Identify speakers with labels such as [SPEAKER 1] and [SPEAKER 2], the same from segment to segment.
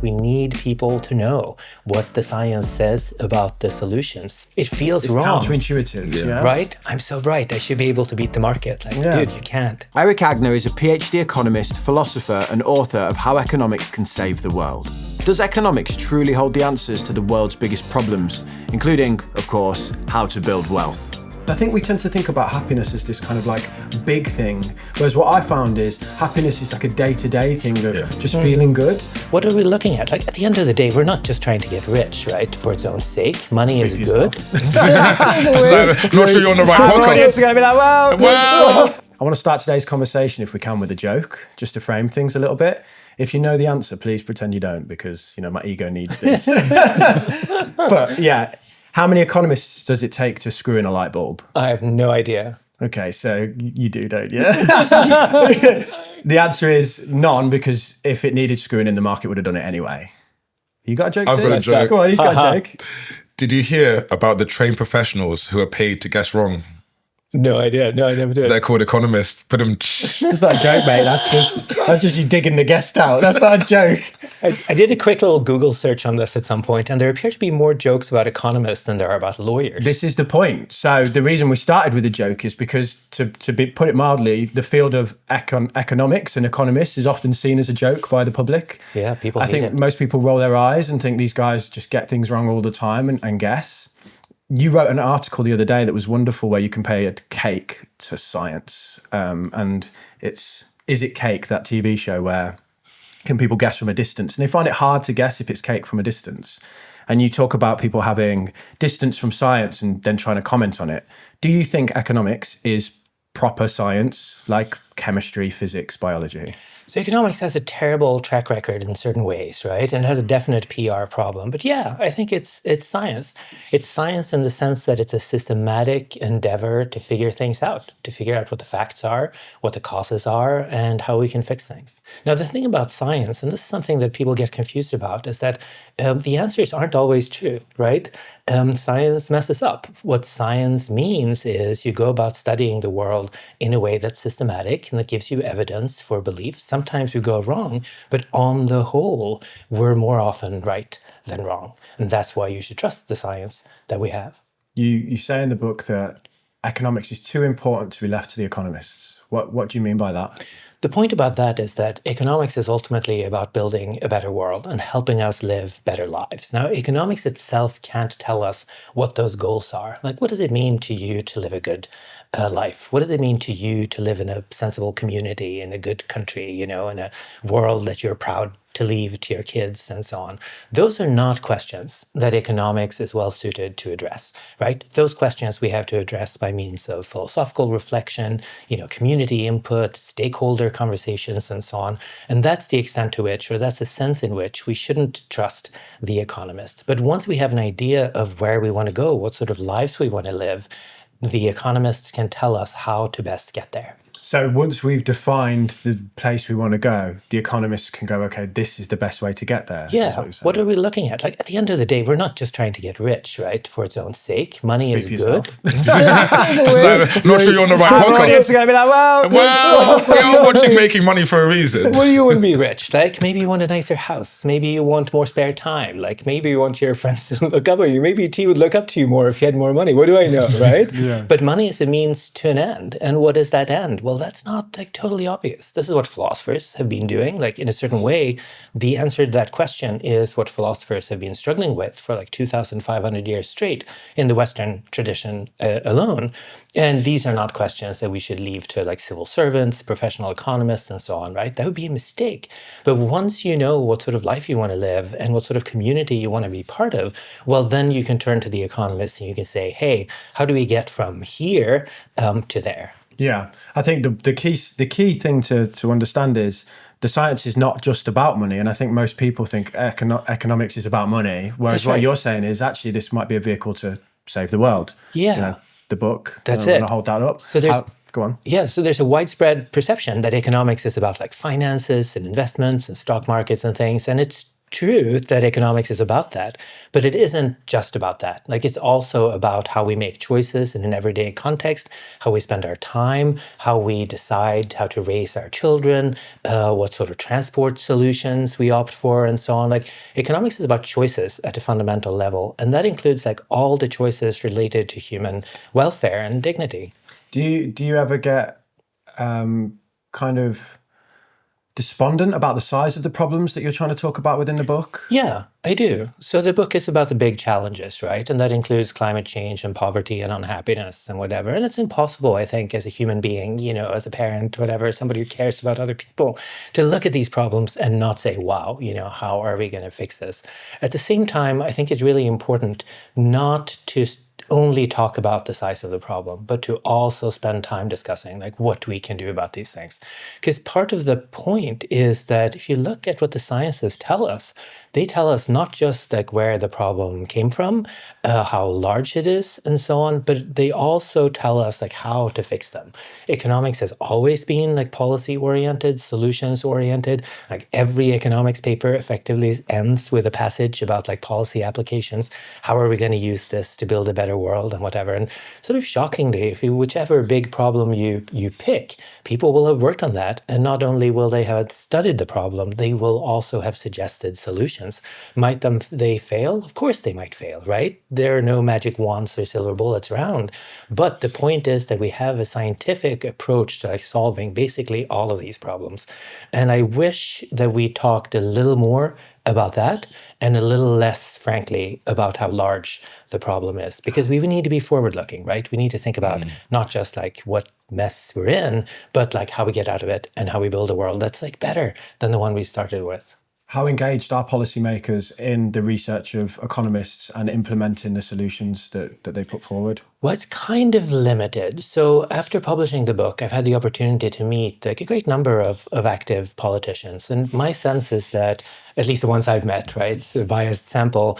[SPEAKER 1] We need people to know what the science says about the solutions. It feels wrong.
[SPEAKER 2] It's counterintuitive, yeah.
[SPEAKER 1] Right? I'm so bright, I should be able to beat the market. Like, dude, you can't.
[SPEAKER 3] Erik Angner is a PhD economist, philosopher, and author of How Economics Can Save the World. Does economics truly hold the answers to the world's biggest problems, including, of course, how to build wealth?
[SPEAKER 2] I think we tend to think about happiness as this kind of like big thing, whereas what I found is happiness is like a day-to-day thing of just feeling good.
[SPEAKER 1] What are we looking at? Like, at the end of the day, we're not just trying to get rich, right, for its own sake. Money is good.
[SPEAKER 4] Not sure you're on the right podcast.
[SPEAKER 2] Audience are going to be like, well. I want to start today's conversation, if we can, with a joke, just to frame things a little bit. If you know the answer, please pretend you don't, because, you know, my ego needs this. But yeah, how many economists does it take to screw in a light bulb?
[SPEAKER 1] I have no idea.
[SPEAKER 2] Okay, so you do, don't you? The answer is none, because if it needed screwing in, the market would have done it anyway. You got a joke?
[SPEAKER 4] I've got a joke.
[SPEAKER 2] Go on, he's got a joke.
[SPEAKER 4] Did you hear about the trained professionals who are paid to guess wrong?
[SPEAKER 1] No idea. No, I never did.
[SPEAKER 4] They're called economists. Put them.
[SPEAKER 2] That's not a joke, mate. That's just you digging the guest out. That's not a joke.
[SPEAKER 1] I did a quick little Google search on this at some point, and there appear to be more jokes about economists than there are about lawyers.
[SPEAKER 2] This is the point. So the reason we started with a joke is because, put it mildly, the field of economics and economists is often seen as a joke by the public.
[SPEAKER 1] Yeah, people
[SPEAKER 2] I think most people roll their eyes and think these guys just get things wrong all the time and guess. You wrote an article the other day that was wonderful, where you compared cake to science. And it's Is It Cake, that TV show where can people guess from a distance? And they find it hard to guess if it's cake from a distance. And you talk about people having distance from science and then trying to comment on it. Do you think economics is proper science, like chemistry, physics, biology?
[SPEAKER 1] So economics has a terrible track record in certain ways, right? And it has a definite PR problem. But yeah, I think it's science. It's science in the sense that it's a systematic endeavor to figure things out, to figure out what the facts are, what the causes are, and how we can fix things. Now, the thing about science, and this is something that people get confused about, is that the answers aren't always true, right? Science messes up. What science means is you go about studying the world in a way that's systematic and that gives you evidence for belief. Sometimes we go wrong, but on the whole, we're more often right than wrong. And that's why you should trust the science that we have.
[SPEAKER 2] You say in the book that economics is too important to be left to the economists. What do you mean by that?
[SPEAKER 1] The point about that is that economics is ultimately about building a better world and helping us live better lives. Now, economics itself can't tell us what those goals are. Like, what does it mean to you to live a good life? What does it mean to you to live in a sensible community, in a good country, you know, in a world that you're proud to leave to your kids and so on? Those are not questions that economics is well suited to address, right? Those questions we have to address by means of philosophical reflection, you know, community input, stakeholder conversations, and so on. And that's the extent to which, or that's the sense in which we shouldn't trust the economist. But once we have an idea of where we want to go, what sort of lives we want to live, the economists can tell us how to best get there.
[SPEAKER 2] So once we've defined the place we want to go, the economists can go, okay, this is the best way to get there.
[SPEAKER 1] Yeah. What are we looking at? Like, at the end of the day, we're not just trying to get rich, right, for its own sake. Money is good.
[SPEAKER 4] Not sure you're on the right podcast.
[SPEAKER 2] Audience are going to be like,
[SPEAKER 4] Well, we are watching Making Money for a reason.
[SPEAKER 1] What do you want to be rich? Like, maybe you want a nicer house. Maybe you want more spare time. Like, maybe you want your friends to look up at you. Maybe T would look up to you more if you had more money. What do I know, right?
[SPEAKER 2] Yeah.
[SPEAKER 1] But money is a means to an end. And what is that end? Well, that's not like totally obvious. This is what philosophers have been doing. Like, in a certain way, the answer to that question is what philosophers have been struggling with for like 2,500 years straight in the Western tradition alone. And these are not questions that we should leave to like civil servants, professional economists, and so on, right? That would be a mistake. But once you know what sort of life you want to live and what sort of community you want to be part of, well, then you can turn to the economists and you can say, hey, how do we get from here to there?
[SPEAKER 2] Yeah, I think the key thing to understand is the science is not just about money. And I think most people think economics is about money, whereas what you're saying is actually this might be a vehicle to save the world.
[SPEAKER 1] Yeah.
[SPEAKER 2] You know, the book.
[SPEAKER 1] That's
[SPEAKER 2] I'm
[SPEAKER 1] it.
[SPEAKER 2] going to hold that up.
[SPEAKER 1] So there's...
[SPEAKER 2] Go on.
[SPEAKER 1] Yeah, so there's a widespread perception that economics is about like finances and investments and stock markets and things, and it's true that economics is about that, but it isn't just about that. Like, it's also about how we make choices in an everyday context, how we spend our time, how we decide how to raise our children, what sort of transport solutions we opt for, and so on. Like, economics is about choices at a fundamental level, and that includes like all the choices related to human welfare and dignity.
[SPEAKER 2] Do you ever get kind of despondent about the size of the problems that you're trying to talk about within the book?
[SPEAKER 1] Yeah, I do. So the book is about the big challenges, right? And that includes climate change and poverty and unhappiness and whatever. And it's impossible, I think, as a human being, as a parent, whatever, somebody who cares about other people, to look at these problems and not say, wow, how are we going to fix this? At the same time, I think it's really important not to only talk about the size of the problem, but to also spend time discussing like what we can do about these things. Because part of the point is that if you look at what the scientists tell us, they tell us not just like where the problem came from, how large it is, and so on, but they also tell us like how to fix them. Economics has always been like policy-oriented, solutions-oriented. Like every economics paper effectively ends with a passage about like policy applications. How are we going to use this to build a better world and whatever? And sort of shockingly, whichever big problem you pick, people will have worked on that. And not only will they have studied the problem, they will also have suggested solutions. Might they fail? Of course they might fail, right? There are no magic wands or silver bullets around. But the point is that we have a scientific approach to like solving basically all of these problems. And I wish that we talked a little more about that and a little less, frankly, about how large the problem is. Because we need to be forward-looking, right? We need to think about not just like what mess we're in, but like how we get out of it and how we build a world that's like better than the one we started with.
[SPEAKER 2] How engaged are policymakers in the research of economists and implementing the solutions that they put forward?
[SPEAKER 1] Well, it's kind of limited. So after publishing the book, I've had the opportunity to meet like a great number of active politicians. And my sense is that, at least the ones I've met, right, it's a biased sample,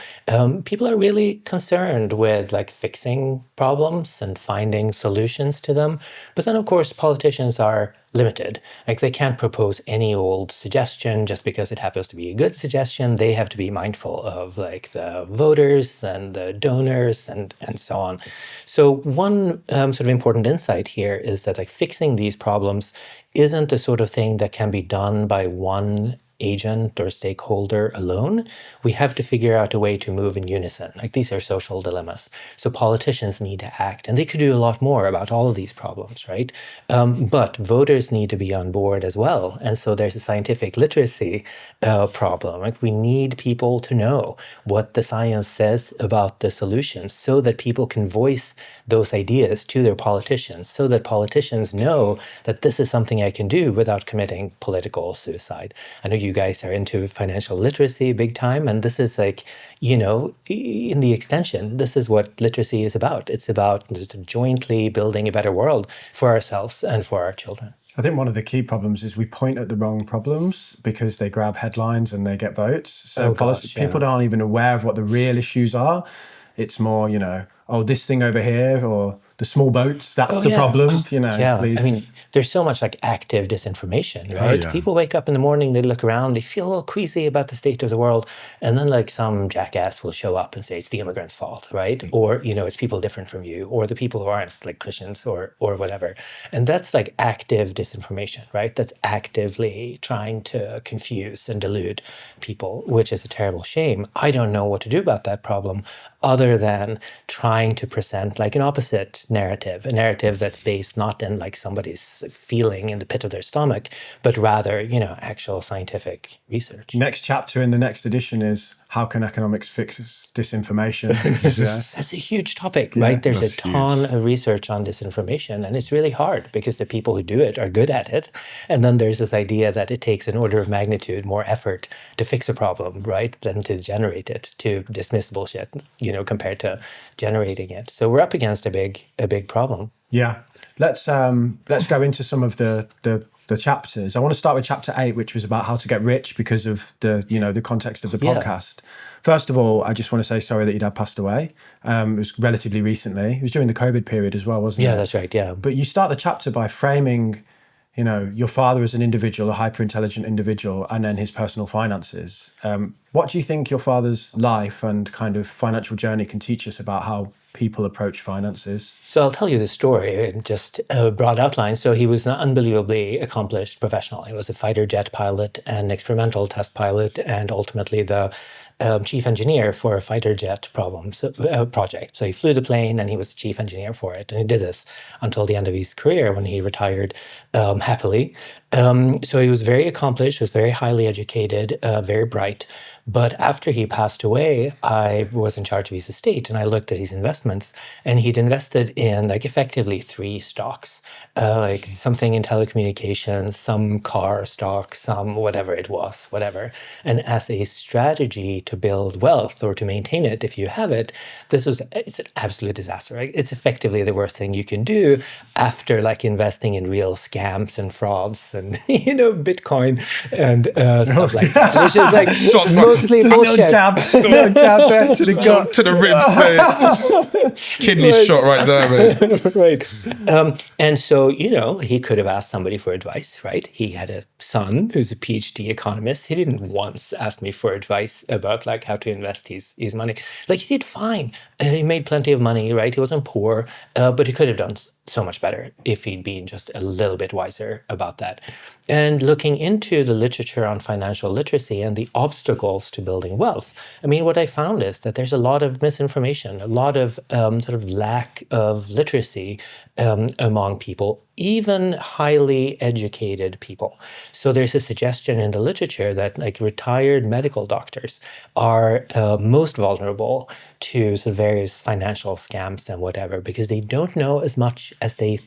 [SPEAKER 1] people are really concerned with like fixing problems and finding solutions to them. But then, of course, politicians are limited. Like they can't propose any old suggestion just because it happens to be a good suggestion. They have to be mindful of like the voters and the donors and so on. So one sort of important insight here is that like fixing these problems isn't the sort of thing that can be done by one agent or stakeholder alone. We have to figure out a way to move in unison. Like these are social dilemmas. So politicians need to act, and they could do a lot more about all of these problems, right? But voters need to be on board as well. And so there's a scientific literacy problem. Like we need people to know what the science says about the solutions so that people can voice those ideas to their politicians, so that politicians know that this is something I can do without committing political suicide. I know you guys are into financial literacy big time, and this is like, in the extension, this is what literacy is about. It's about just jointly building a better world for ourselves and for our children.
[SPEAKER 2] I think one of the key problems is we point at the wrong problems because they grab headlines and they get votes. So people aren't even aware of what the real issues are. It's more, this thing over here, or the small boats, that's the problem, please.
[SPEAKER 1] I mean, there's so much like active disinformation, right? People wake up in the morning, they look around, they feel a little queasy about the state of the world, and then like some jackass will show up and say it's the immigrants' fault, right? Or, it's people different from you, or the people who aren't like Christians or whatever. And that's like active disinformation, right? That's actively trying to confuse and delude people, which is a terrible shame. I don't know what to do about that problem other than trying to present like an opposite narrative, a narrative that's based not in like somebody's feeling in the pit of their stomach, but rather, actual scientific research.
[SPEAKER 2] Next chapter in the next edition is how can economics fix disinformation?
[SPEAKER 1] That's a huge topic, right? There's a ton of research on disinformation, and it's really hard because the people who do it are good at it. And then there's this idea that it takes an order of magnitude more effort to fix a problem, right, than to generate it, to dismiss bullshit, compared to generating it. So we're up against a big problem.
[SPEAKER 2] Yeah. Let's go into some of the chapters. I want to start with chapter 8, which was about how to get rich because of the context of the podcast. First of all, I just want to say sorry that your dad passed away. It was relatively recently. It was during the COVID period as well, wasn't it?
[SPEAKER 1] Yeah, that's right. Yeah.
[SPEAKER 2] But you start the chapter by framing your father as an individual, a hyper-intelligent individual, and then his personal finances. What do you think your father's life and kind of financial journey can teach us about how people approach finances?
[SPEAKER 1] So I'll tell you the story in just a broad outline. So he was an unbelievably accomplished professional. He was a fighter jet pilot, an experimental test pilot, and ultimately the chief engineer for a fighter jet project. So he flew the plane and he was the chief engineer for it. And he did this until the end of his career when he retired happily. So he was very accomplished, was very highly educated, very bright. But after he passed away, I was in charge of his estate and I looked at his investments, and he'd invested in like effectively 3 stocks, like something in telecommunications, some car stock, some whatever it was, whatever. And as a strategy to build wealth or to maintain it, if you have it, it's an absolute disaster, right? It's effectively the worst thing you can do after like investing in real scams and frauds and, Bitcoin and stuff like that, which is like mostly bullshit.
[SPEAKER 2] No jab there to the gut.
[SPEAKER 4] To the ribs, mate. Kidney shot right there, mate.
[SPEAKER 1] Right. And so, he could have asked somebody for advice, right? He had a son who's a PhD economist. He didn't once ask me for advice about like how to invest his money. Like he did fine. He made plenty of money, right? He wasn't poor, but he could have done so much better if he'd been just a little bit wiser about that. And looking into the literature on financial literacy and the obstacles to building wealth, I mean, what I found is that there's a lot of misinformation, a lot of sort of lack of literacy among people, even highly educated people. So there's a suggestion in the literature that like retired medical doctors are most vulnerable to sort of various financial scams and whatever, because they don't know as much as they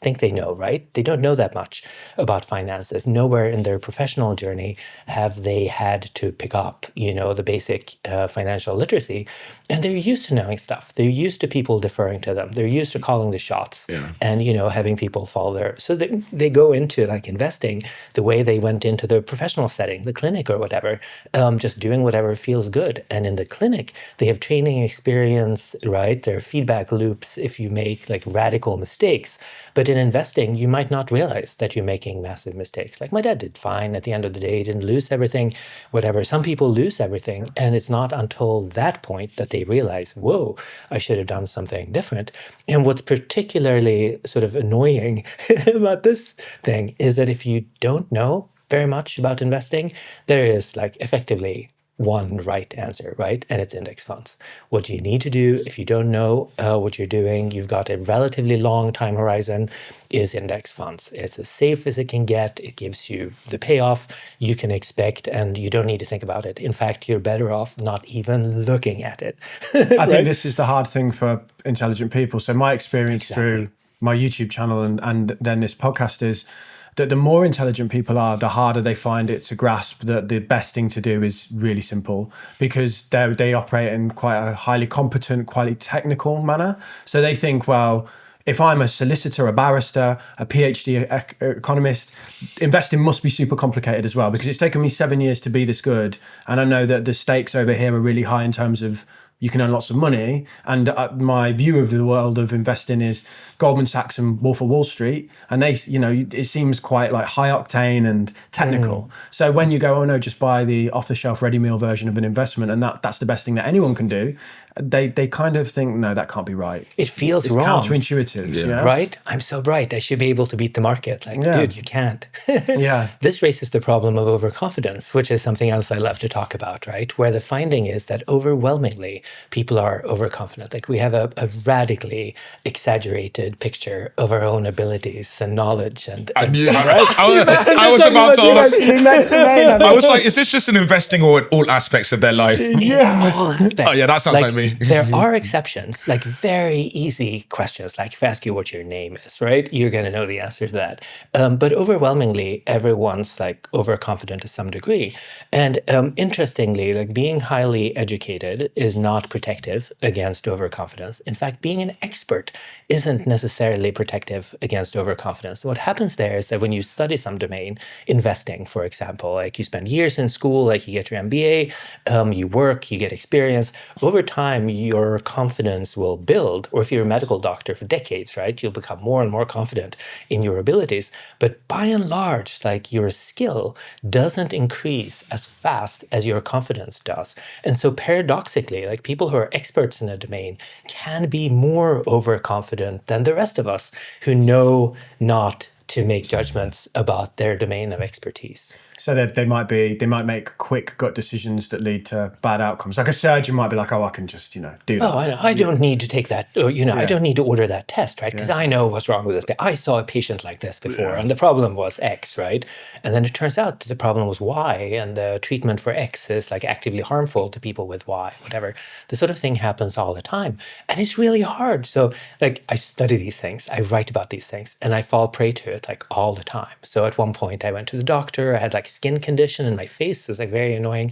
[SPEAKER 1] think they know, right? They don't know that much about finances. Nowhere in their professional journey have they had to pick up, the basic financial literacy. And they're used to knowing stuff. They're used to people deferring to them. They're used to calling the shots and, having people follow their. So they go into like investing the way they went into the professional setting, the clinic or whatever, just doing whatever feels good. And in the clinic, they have training experience, right? There are feedback loops if you make like radical mistakes. But in investing, you might not realize that you're making massive mistakes. Like my dad did fine at the end of the day, he didn't lose everything, whatever. Some people lose everything, and it's not until that point that they realize, whoa, I should have done something different. And what's particularly sort of annoying about this thing is that if you don't know very much about investing, there is like effectively one right answer, right? And it's index funds. What you need to do if you don't know what you're doing, you've got a relatively long time horizon, is index funds. It's as safe as it can get. It gives you the payoff you can expect, and you don't need to think about it. In fact, you're better off not even looking at it.
[SPEAKER 2] I think this is the hard thing for intelligent people. So my experience through my YouTube channel and then this podcast is that the more intelligent people are, the harder they find it to grasp that the best thing to do is really simple, because they operate in quite a highly competent, quite technical manner. So they think, well, if I'm a solicitor, a barrister, a PhD economist, investing must be super complicated as well, because it's taken me 7 years to be this good. And I know that the stakes over here are really high in terms of you can earn lots of money. And my view of the world of investing is Goldman Sachs and Wolf of Wall Street. And they, it seems quite like high octane and technical. So when you go, oh no, just buy the off the shelf ready meal version of an investment, and that's the best thing that anyone can do, they kind of think, no, that can't be right.
[SPEAKER 1] It feels
[SPEAKER 2] it's
[SPEAKER 1] wrong.
[SPEAKER 2] Counterintuitive.
[SPEAKER 1] Right? I'm so bright. I should be able to beat the market. Like, dude, you can't. This raises the problem of overconfidence, which is something else I love to talk about, right? Where the finding is that overwhelmingly people are overconfident. Like we have a radically exaggerated picture of our own abilities and knowledge. And
[SPEAKER 4] I was about to ask. I was like, is this just an investing or in all aspects of their life?
[SPEAKER 1] All aspects.
[SPEAKER 4] Oh yeah, that sounds like me.
[SPEAKER 1] There are exceptions, like very easy questions, like if I ask you what your name is, right? You're going to know the answer to that. But overwhelmingly, everyone's like overconfident to some degree. And interestingly, like being highly educated is not not protective against overconfidence. In fact, being an expert isn't necessarily protective against overconfidence. What happens there is that when you study some domain, investing, for example, like you spend years in school, like you get your MBA, you work, you get experience. Over time, your confidence will build. Or if you're a medical doctor for decades, right, you'll become more and more confident in your abilities. But by and large, like your skill doesn't increase as fast as your confidence does. And so paradoxically, like people who are experts in a domain can be more overconfident than the rest of us who know not to make judgments about their domain of expertise.
[SPEAKER 2] So that they might make quick gut decisions that lead to bad outcomes. Like a surgeon might be like, oh, I can just, do that.
[SPEAKER 1] Oh, I know. I don't need to take that, or, I don't need to order that test, right? Because I know what's wrong with this. I saw a patient like this before, and the problem was X, right? And then it turns out that the problem was Y, and the treatment for X is like actively harmful to people with Y, whatever. This sort of thing happens all the time. And it's really hard. So like I study these things, I write about these things, and I fall prey to it like all the time. So at one point I went to the doctor, I had like skin condition and my face is like very annoying.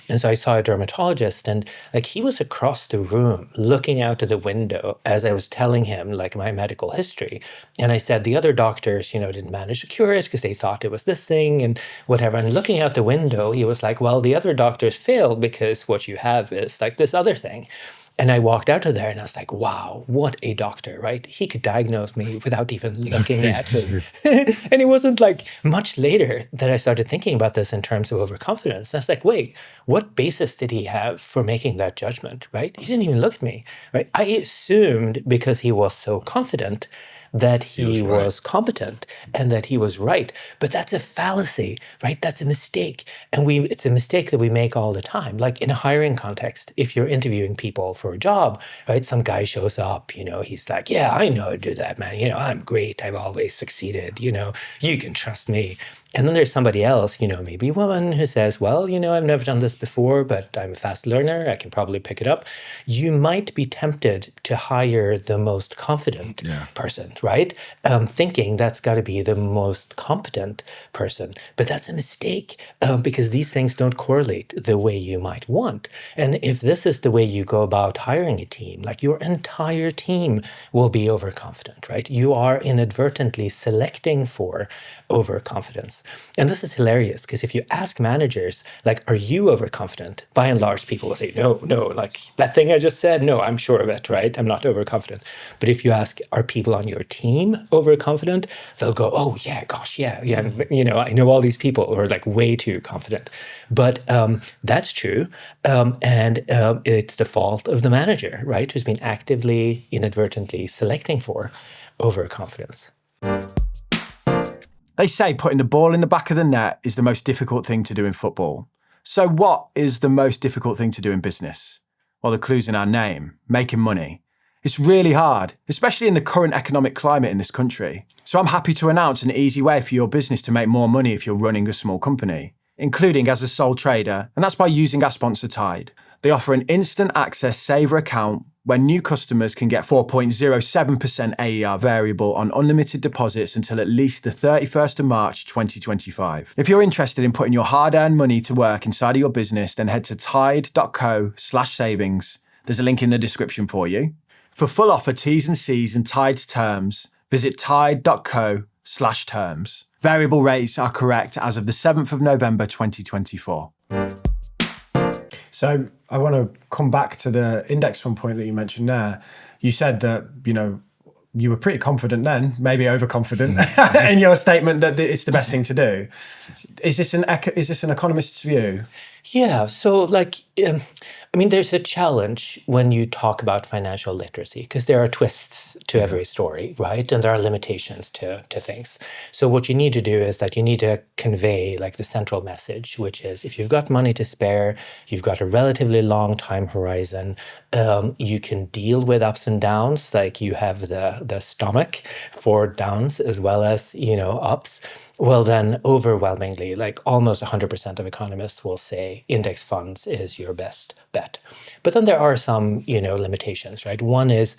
[SPEAKER 1] And so I saw a dermatologist, and like he was across the room looking out of the window as I was telling him like my medical history. And I said the other doctors, didn't manage to cure it because they thought it was this thing and whatever. And looking out the window, he was like, well, the other doctors failed because what you have is like this other thing. And I walked out of there and I was like, wow, what a doctor, right? He could diagnose me without even looking at me. And it wasn't like much later that I started thinking about this in terms of overconfidence. And I was like, wait, what basis did he have for making that judgment, right? He didn't even look at me, right? I assumed because he was so confident that he was competent and that he was right. But that's a fallacy, right? That's a mistake. And it's a mistake that we make all the time. Like in a hiring context, if you're interviewing people for a job, right? Some guy shows up, he's like, yeah, I know how to do that, man. I'm great. I've always succeeded. You can trust me. And then there's somebody else, maybe a woman who says, well, I've never done this before, but I'm a fast learner. I can probably pick it up. You might be tempted to hire the most confident person, right? Thinking that's got to be the most competent person. But that's a mistake because these things don't correlate the way you might want. And if this is the way you go about hiring a team, like your entire team will be overconfident, right? You are inadvertently selecting for overconfidence. And this is hilarious because if you ask managers, like, are you overconfident? By and large, people will say, no, like that thing I just said, no, I'm sure of it, right? I'm not overconfident. But if you ask, are people on your team overconfident? They'll go, oh, yeah, gosh, yeah. I know all these people who are like way too confident. But that's true. And it's the fault of the manager, right? Who's been actively, inadvertently selecting for overconfidence.
[SPEAKER 3] They say putting the ball in the back of the net is the most difficult thing to do in football. So what is the most difficult thing to do in business? Well, the clue's in our name, making money. It's really hard, especially in the current economic climate in this country. So I'm happy to announce an easy way for your business to make more money if you're running a small company, including as a sole trader, and that's by using our sponsor Tide. They offer an instant access saver account where new customers can get 4.07% AER variable on unlimited deposits until at least the 31st of March 2025. If you're interested in putting your hard-earned money to work inside of your business, then head to tide.co/savings. There's a link in the description for you. For full offer T's and C's and Tide's terms, visit tide.co/terms. Variable rates are correct as of the 7th of November 2024.
[SPEAKER 2] So I want to come back to the index fund point that you mentioned there. You said that, you were pretty confident then, maybe overconfident in your statement that it's the best thing to do. Is this an economist's view?
[SPEAKER 1] Yeah. So there's a challenge when you talk about financial literacy because there are twists to every story, right? And there are limitations to things. So what you need to do is that you need to convey like the central message, which is if you've got money to spare, you've got a relatively long time horizon, you can deal with ups and downs, like you have the stomach for downs as well as, ups. well, then overwhelmingly, like almost 100% of economists will say index funds is your best bet. But then there are some, limitations, right? One is,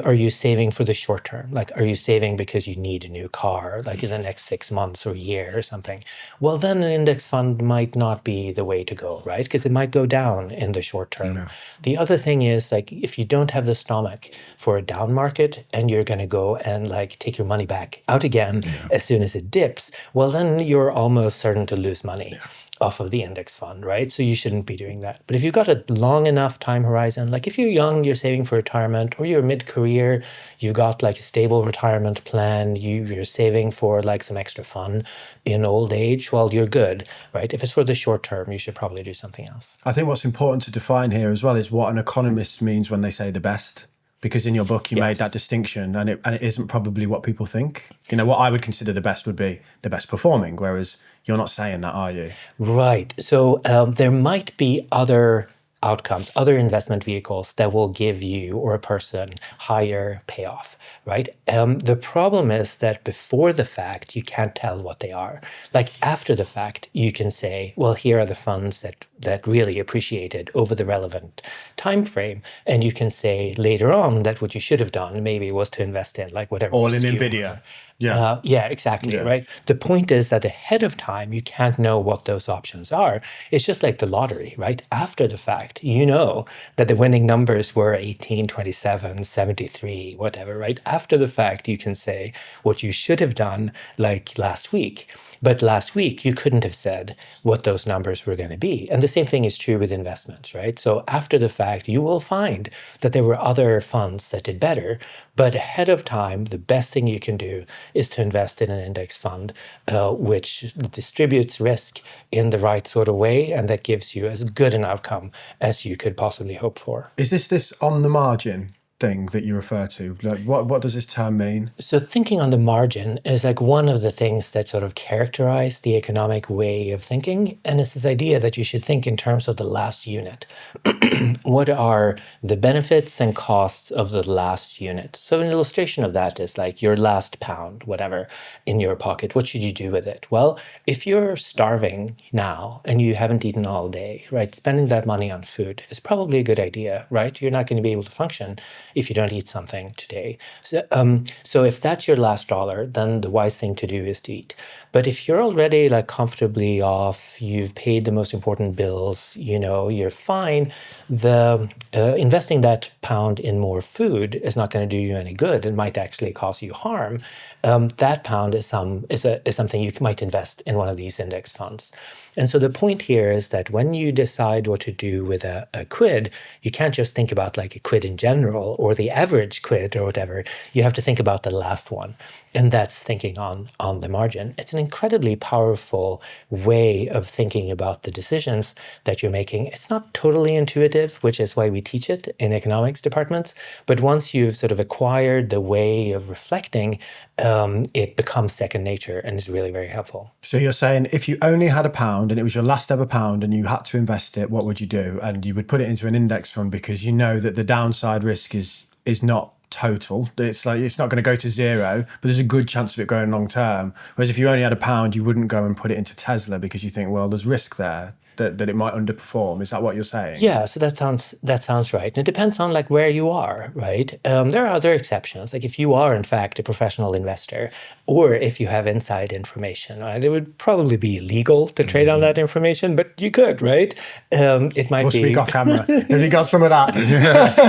[SPEAKER 1] are you saving for the short term? Like, are you saving because you need a new car, like in the next 6 months or year or something? Well, then an index fund might not be the way to go, right? Because it might go down in the short term.
[SPEAKER 4] Yeah.
[SPEAKER 1] The other thing is, like, if you don't have the stomach for a down market and you're going to go and like take your money back out again as soon as it dips, well, then you're almost certain to lose money off of the index fund, right? So you shouldn't be doing that. But if you've got a long enough time horizon, like if you're young, you're saving for retirement, or you're mid-career, you've got like a stable retirement plan, you're saving for like some extra fun in old age, well, you're good, right? If it's for the short term, you should probably do something else.
[SPEAKER 2] I think what's important to define here as well is what an economist means when they say the best. Because in your book, you made that distinction, and it isn't probably what people think. What I would consider the best would be the best performing, whereas you're not saying that, are you?
[SPEAKER 1] Right. So there might be other outcomes, other investment vehicles that will give you or a person higher payoff, right? The problem is that before the fact, you can't tell what they are. Like after the fact, you can say, well, here are the funds that really appreciated over the relevant time frame. And you can say later on that what you should have done maybe was to invest in like whatever.
[SPEAKER 2] All in NVIDIA.
[SPEAKER 1] Yeah, exactly, right? The point is that ahead of time, you can't know what those options are. It's just like the lottery, right? After the fact, you know that the winning numbers were 18, 27, 73, whatever, right? After the fact, you can say what you should have done like last week. But last week, you couldn't have said what those numbers were going to be. And the same thing is true with investments, right? So after the fact, you will find that there were other funds that did better. But ahead of time, the best thing you can do is to invest in an index fund, which distributes risk in the right sort of way, and that gives you as good an outcome as you could possibly hope for.
[SPEAKER 2] Is this on the margin thing that you refer to? Like, what does this term mean?
[SPEAKER 1] So thinking on the margin is like one of the things that sort of characterize the economic way of thinking. And it's this idea that you should think in terms of the last unit. What are the benefits and costs of the last unit? So an illustration of that is like your last pound, whatever, in your pocket. What should you do with it? Well, if you're starving now and you haven't eaten all day, right, spending that money on food is probably a good idea, right? You're not going to be able to function if you don't eat something today. So if that's your last dollar, then the wise thing to do is to eat. But if you're already like comfortably off, you've paid the most important bills, you're fine, the investing that pound in more food is not going to do you any good. It might actually cause you harm. That pound is something you might invest in one of these index funds. And so the point here is that when you decide what to do with a quid, you can't just think about like a quid in general or the average quid or whatever. You have to think about the last one. And that's thinking on the margin. It's an incredibly powerful way of thinking about the decisions that you're making. It's not totally intuitive, which is why we teach it in economics departments. But once you've sort of acquired the way of reflecting, it becomes second nature and is really very helpful.
[SPEAKER 2] So you're saying if you only had a pound and it was your last ever pound and you had to invest it, what would you do? And you would put it into an index fund because you know that the downside risk is not total. It's like it's not going to go to zero, but there's a good chance of it going long term. Whereas if you only had a pound, you wouldn't go and put it into Tesla because you think, well, there's risk there that it might underperform. Is that what you're saying?
[SPEAKER 1] Yeah, so that sounds right. And it depends on like where you are, right? There are other exceptions. Like if you are in fact a professional investor, or if you have inside information, right? It would probably be illegal to trade on that information, but you could, right? It might be.
[SPEAKER 2] We got camera. Have you got some of that?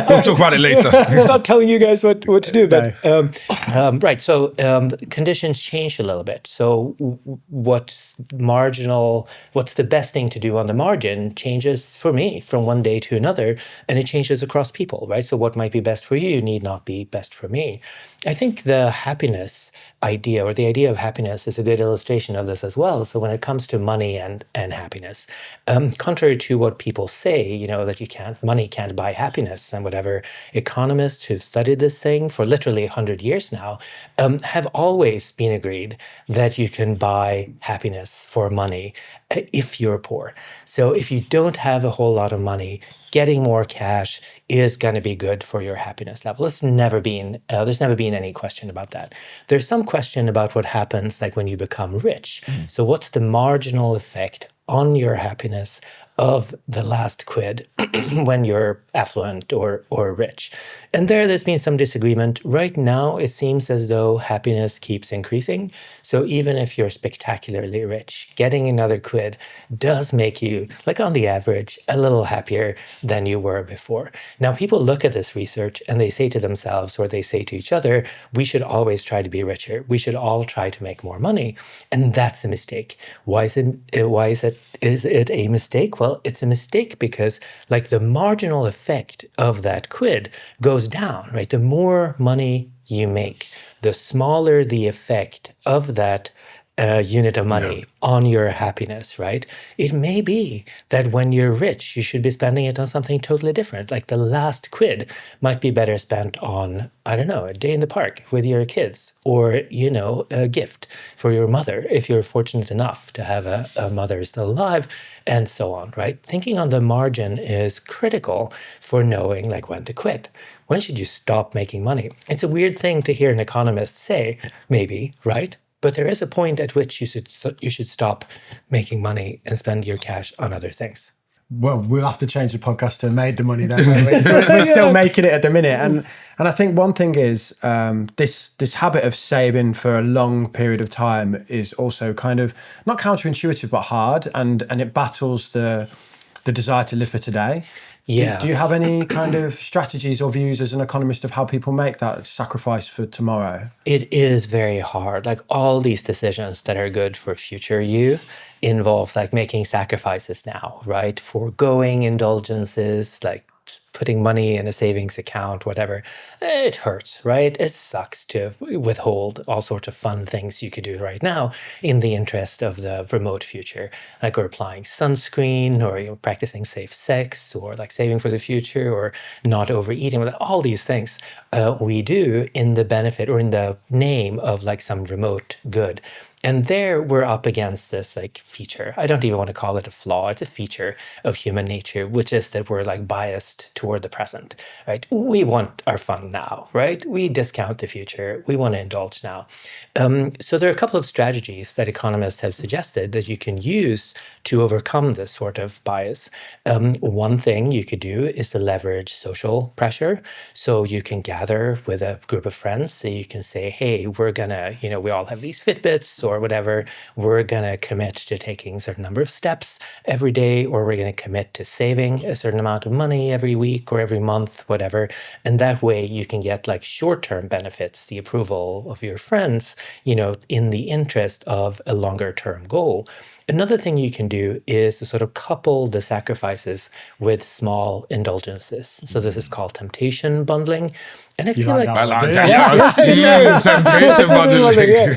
[SPEAKER 4] We'll talk about it later.
[SPEAKER 1] I'm not telling you guys what to do, but right. So conditions change a little bit. So what's the best thing to do on the margin changes for me from one day to another, and it changes across people, right? So what might be best for you need not be best for me. I think the happiness idea, or the idea of happiness, is a good illustration of this as well. So when it comes to money and happiness, contrary to what people say, that money can't buy happiness, and whatever, economists who've studied this thing for literally 100 years now have always been agreed that you can buy happiness for money if you're poor. So if you don't have a whole lot of money, getting more cash is going to be good for your happiness level. There's never been any question about that. There's some question about what happens like when you become rich. So what's the marginal effect on your happiness of the last quid when you're affluent or rich? And there's been some disagreement. Right now, it seems as though happiness keeps increasing. So even if you're spectacularly rich, getting another quid does make you, like on the average, a little happier than you were before. Now, people look at this research and they say to themselves, or they say to each other, we should always try to be richer. We should all try to make more money. And that's a mistake. Why is it a mistake? Well, it's a mistake because like the marginal effect of that quid goes down, right? The more money you make, the smaller the effect of that unit of money on your happiness, right? It may be that when you're rich, you should be spending it on something totally different. Like the last quid might be better spent on, I don't know, a day in the park with your kids, or, you know, a gift for your mother, if you're fortunate enough to have a mother still alive, and so on, right? Thinking on the margin is critical for knowing like when to quit. When should you stop making money? It's a weird thing to hear an economist say, maybe, right? But there is a point at which you should stop making money and spend your cash on other things.
[SPEAKER 2] Well, we'll have to change the podcast to made the money then. We're still making it at the minute. And I think one thing is this habit of saving for a long period of time is also kind of not counterintuitive, but hard. And it battles the desire to live for today.
[SPEAKER 1] Yeah.
[SPEAKER 2] Do you have any kind of strategies or views as an economist of how people make that sacrifice for tomorrow?
[SPEAKER 1] It is very hard. Like all these decisions that are good for future you involve like making sacrifices now, right? Foregoing indulgences, like putting money in a savings account, whatever. It hurts, right? It sucks to withhold all sorts of fun things you could do right now in the interest of the remote future, like or applying sunscreen, or practicing safe sex, or like saving for the future, or not overeating. All these things we do in the benefit or in the name of like some remote good. And there we're up against this like feature. I don't even want to call it a flaw. It's a feature of human nature, which is that we're like biased toward the present, right? We want our fun now, right? We discount the future. We want to indulge now. So there are a couple of strategies that economists have suggested that you can use to overcome this sort of bias. One thing you could do is to leverage social pressure. So you can gather with a group of friends. So you can say, hey, we're gonna, we all have these Fitbits or whatever. We're gonna commit to taking a certain number of steps every day, or we're gonna commit to saving a certain amount of money every week or every month, whatever. And that way you can get like short-term benefits, the approval of your friends, in the interest of a longer-term goal. Another thing you can do is to sort of couple the sacrifices with small indulgences. So this is called temptation bundling. And I feel like
[SPEAKER 4] I like that. Temptation bundling.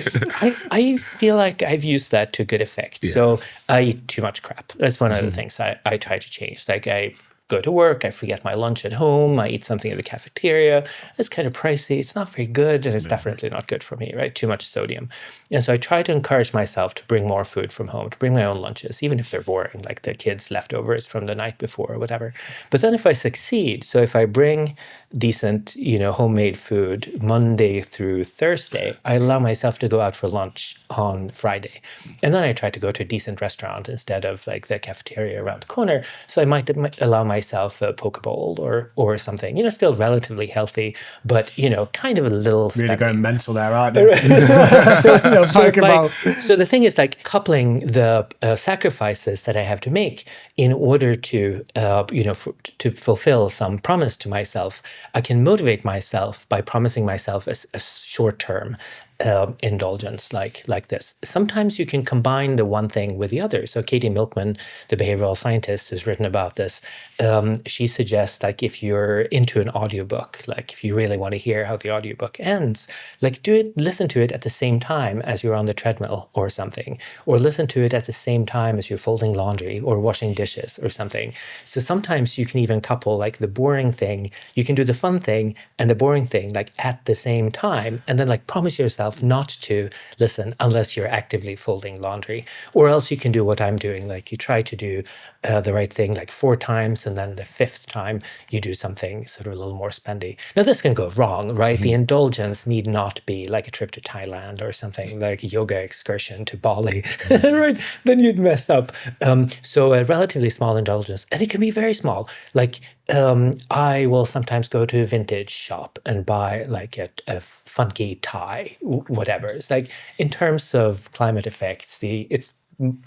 [SPEAKER 1] I feel like I've used that to good effect.
[SPEAKER 4] Yeah.
[SPEAKER 1] So I eat too much crap. That's one of the things I try to change. Like I go to work, I forget my lunch at home, I eat something at the cafeteria. It's kind of pricey, it's not very good, and it's definitely not good for me, right? Too much sodium. And so I try to encourage myself to bring more food from home, to bring my own lunches, even if they're boring, like the kids' leftovers from the night before or whatever. But then if I succeed, so if I bring decent, homemade food Monday through Thursday, I allow myself to go out for lunch on Friday. And then I try to go to a decent restaurant instead of like the cafeteria around the corner. So I might allow myself a poke bowl or something, still relatively healthy, but, kind of a little
[SPEAKER 2] Really
[SPEAKER 1] spendy.
[SPEAKER 2] going mental there, aren't you?
[SPEAKER 1] So the thing is like coupling the sacrifices that I have to make in order to, to fulfill some promise to myself. I can motivate myself by promising myself a short-term indulgence like this. Sometimes you can combine the one thing with the other. So Katie Milkman, the behavioral scientist, has written about this. She suggests like if you're into an audiobook, like if you really want to hear how the audiobook ends, like listen to it at the same time as you're on the treadmill or something, or listen to it at the same time as you're folding laundry or washing dishes or something. So sometimes you can even couple like the boring thing, you can do the fun thing and the boring thing like at the same time, and then like promise yourself yourself not to listen unless you're actively folding laundry. Or else you can do what I'm doing, like you try to do the right thing like 4 times, and then the 5th time you do something sort of a little more spendy. Now this can go wrong, right? The indulgence need not be like a trip to Thailand or something like a yoga excursion to Bali, right? Then you'd mess up. So a relatively small indulgence, and it can be very small. Like I will sometimes go to a vintage shop and buy like a funky tie, whatever. It's like in terms of climate effects, it's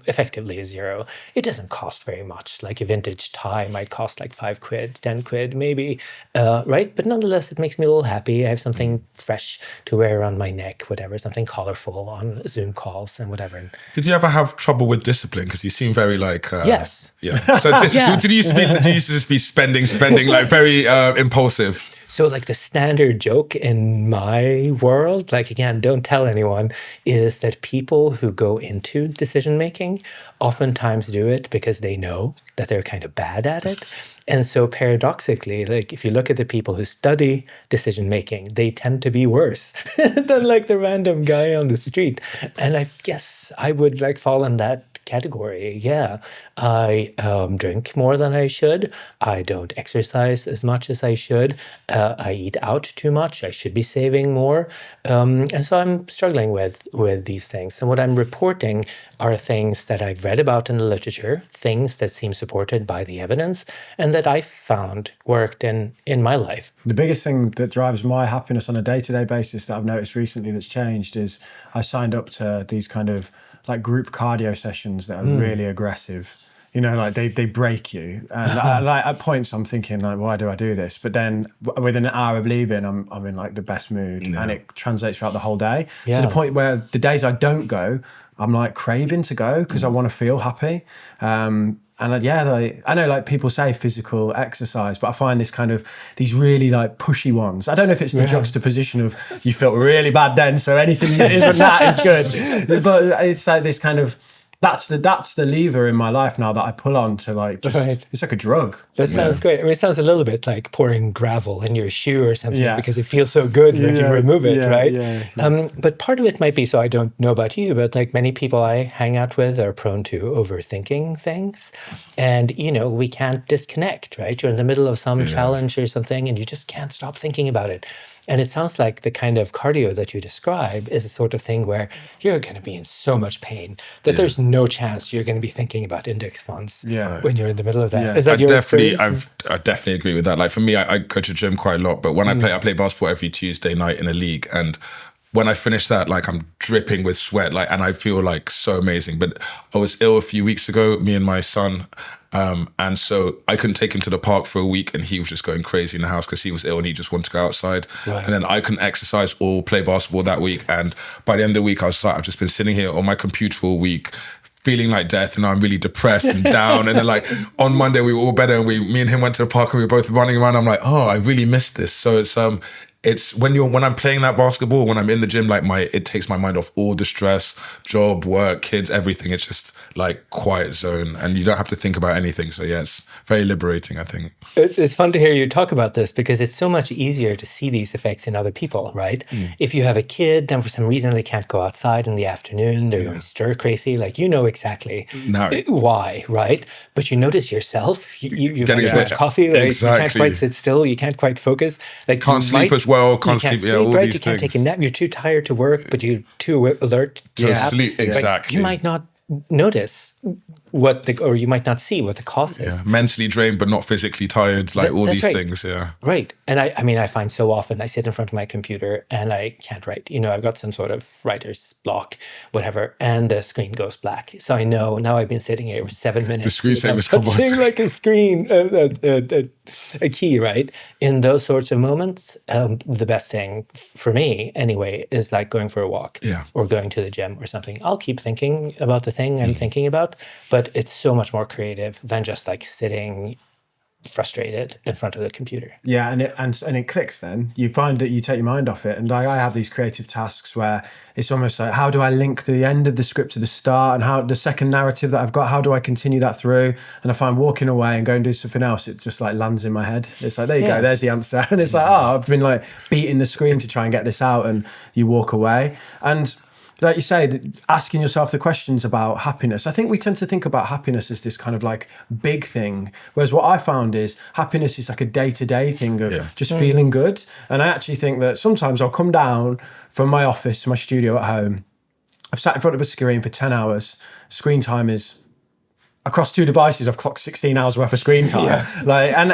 [SPEAKER 1] effectively 0. It doesn't cost very much. Like a vintage tie might cost like 5 quid, 10 quid maybe, right? But nonetheless, it makes me a little happy. I have something fresh to wear around my neck, whatever, something colorful on Zoom calls and whatever.
[SPEAKER 4] Did you ever have trouble with discipline? Because you seem very like...
[SPEAKER 1] Yes.
[SPEAKER 4] Yeah. So did you used to just be spending, like very impulsive?
[SPEAKER 1] So like the standard joke in my world, like again, don't tell anyone, is that people who go into decision making oftentimes do it because they know that they're kind of bad at it. And so paradoxically, like if you look at the people who study decision making, they tend to be worse than like the random guy on the street. And I guess I would like fall in that category. Yeah, I drink more than I should. I don't exercise as much as I should. I eat out too much. I should be saving more. And so I'm struggling with these things. And what I'm reporting are things that I've read about in the literature, things that seem supported by the evidence, and that I found worked in my life.
[SPEAKER 2] The biggest thing that drives my happiness on a day-to-day basis that I've noticed recently that's changed is I signed up to these kind of like group cardio sessions that are really aggressive. You know, like they break you. And like at points I'm thinking like, why do I do this? But then within an hour of leaving, I'm in like the best mood, and it translates throughout the whole day. To the point where the days I don't go, I'm like craving to go because I want to feel happy. And like, I know like people say physical exercise, but I find this kind of these really like pushy ones. I don't know if it's the juxtaposition of you felt really bad then, so anything that isn't that is good. But it's like this kind of that's the lever in my life now that I pull on to like just it's like a drug.
[SPEAKER 1] That sounds great. I mean, it sounds a little bit like pouring gravel in your shoe or something because it feels so good when you remove it, right? But part of it might be, so I don't know about you, but like many people I hang out with are prone to overthinking things. And, you know, we can't disconnect, right? You're in the middle of some challenge or something and you just can't stop thinking about it. And it sounds like the kind of cardio that you describe is a sort of thing where you're going to be in so much pain that there's no chance you're going to be thinking about index funds when you're in the middle of that. Is that your experience?
[SPEAKER 4] I definitely agree with that. Like for me, I go to the gym quite a lot, but when I play basketball every Tuesday night in a league, and when I finish that, like I'm dripping with sweat, like, and I feel like so amazing. But I was ill a few weeks ago, me and my son, and so I couldn't take him to the park for a week, and he was just going crazy in the house because he was ill and he just wanted to go outside. And then I couldn't exercise or play basketball that week. And by the end of the week, I was like, I've just been sitting here on my computer for a week, feeling like death, and I'm really depressed and down. And then like on Monday we were all better, and me and him went to the park and we were both running around. I'm like, oh, I really missed this. So it's when I'm playing that basketball, when I'm in the gym, like it takes my mind off all the stress, job, work, kids, everything. It's just like quiet zone, and you don't have to think about anything. So yeah, it's very liberating, I think.
[SPEAKER 1] It's fun to hear you talk about this because it's so much easier to see these effects in other people, right? If you have a kid and for some reason they can't go outside in the afternoon, they're going stir crazy, like you know exactly why, right? But you notice yourself, you've had too much coffee, like you can't quite sit still, you can't quite focus. Like
[SPEAKER 4] can't sleep as well, can't sleep, all
[SPEAKER 1] right?
[SPEAKER 4] these
[SPEAKER 1] You can't
[SPEAKER 4] things.
[SPEAKER 1] take a nap, you're too tired to work, but you're too alert to nap.
[SPEAKER 4] Sleep, exactly.
[SPEAKER 1] You might not notice or you might not see what the cause is.
[SPEAKER 4] Mentally drained but not physically tired, like all these things.
[SPEAKER 1] Right. And I mean I find so often I sit in front of my computer and I can't write. You know, I've got some sort of writer's block, whatever, and the screen goes black. So I know now I've been sitting here for 7 minutes.
[SPEAKER 4] The screensaver's come on.
[SPEAKER 1] Touching like a screen, a key, right? In those sorts of moments, the best thing for me anyway is like going for a walk or going to the gym or something. I'll keep thinking about the thing I'm thinking about, but it's so much more creative than just like sitting frustrated in front of the computer.
[SPEAKER 2] Yeah, and it clicks then. You find that you take your mind off it. And I have these creative tasks where it's almost like, how do I link the end of the script to the start, and how the second narrative that I've got, how do I continue that through? And I find walking away and going to do something else, it just like lands in my head. It's like, there you go, there's the answer. And it's like, oh, I've been like beating the screen to try and get this out, and you walk away. And like you say, asking yourself the questions about happiness. I think we tend to think about happiness as this kind of like big thing, whereas what I found is happiness is like a day-to-day thing of just feeling good. And I actually think that sometimes I'll come down from my office to my studio at home. I've sat in front of a screen for 10 hours. Screen time is, across 2 devices, I've clocked 16 hours worth of screen time. Like, and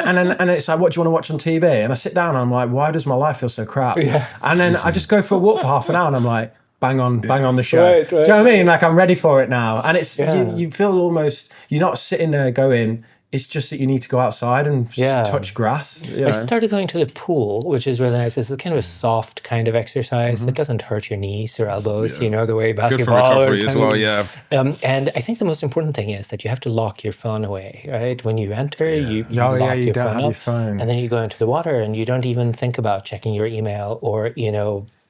[SPEAKER 2] it's like, what do you want to watch on TV? And I sit down and I'm like, why does my life feel so crap? And then I just go for a walk for half an hour and I'm like, bang on the show.
[SPEAKER 1] Right.
[SPEAKER 2] Do you know what I mean? Like, I'm ready for it now. And it's, you feel almost, you're not sitting there going, it's just that you need to go outside and touch grass.
[SPEAKER 1] I started going to the pool, which is really nice. It's kind of a soft kind of exercise. It doesn't hurt your knees or elbows, the way basketball.
[SPEAKER 4] Good for recovery as well, yeah.
[SPEAKER 1] And I think the most important thing is that you have to lock your phone away, right? When you enter, you lock
[SPEAKER 2] you
[SPEAKER 1] your
[SPEAKER 2] don't
[SPEAKER 1] phone
[SPEAKER 2] have
[SPEAKER 1] up,
[SPEAKER 2] your phone.
[SPEAKER 1] and then you go into the water and you don't even think about checking your email or,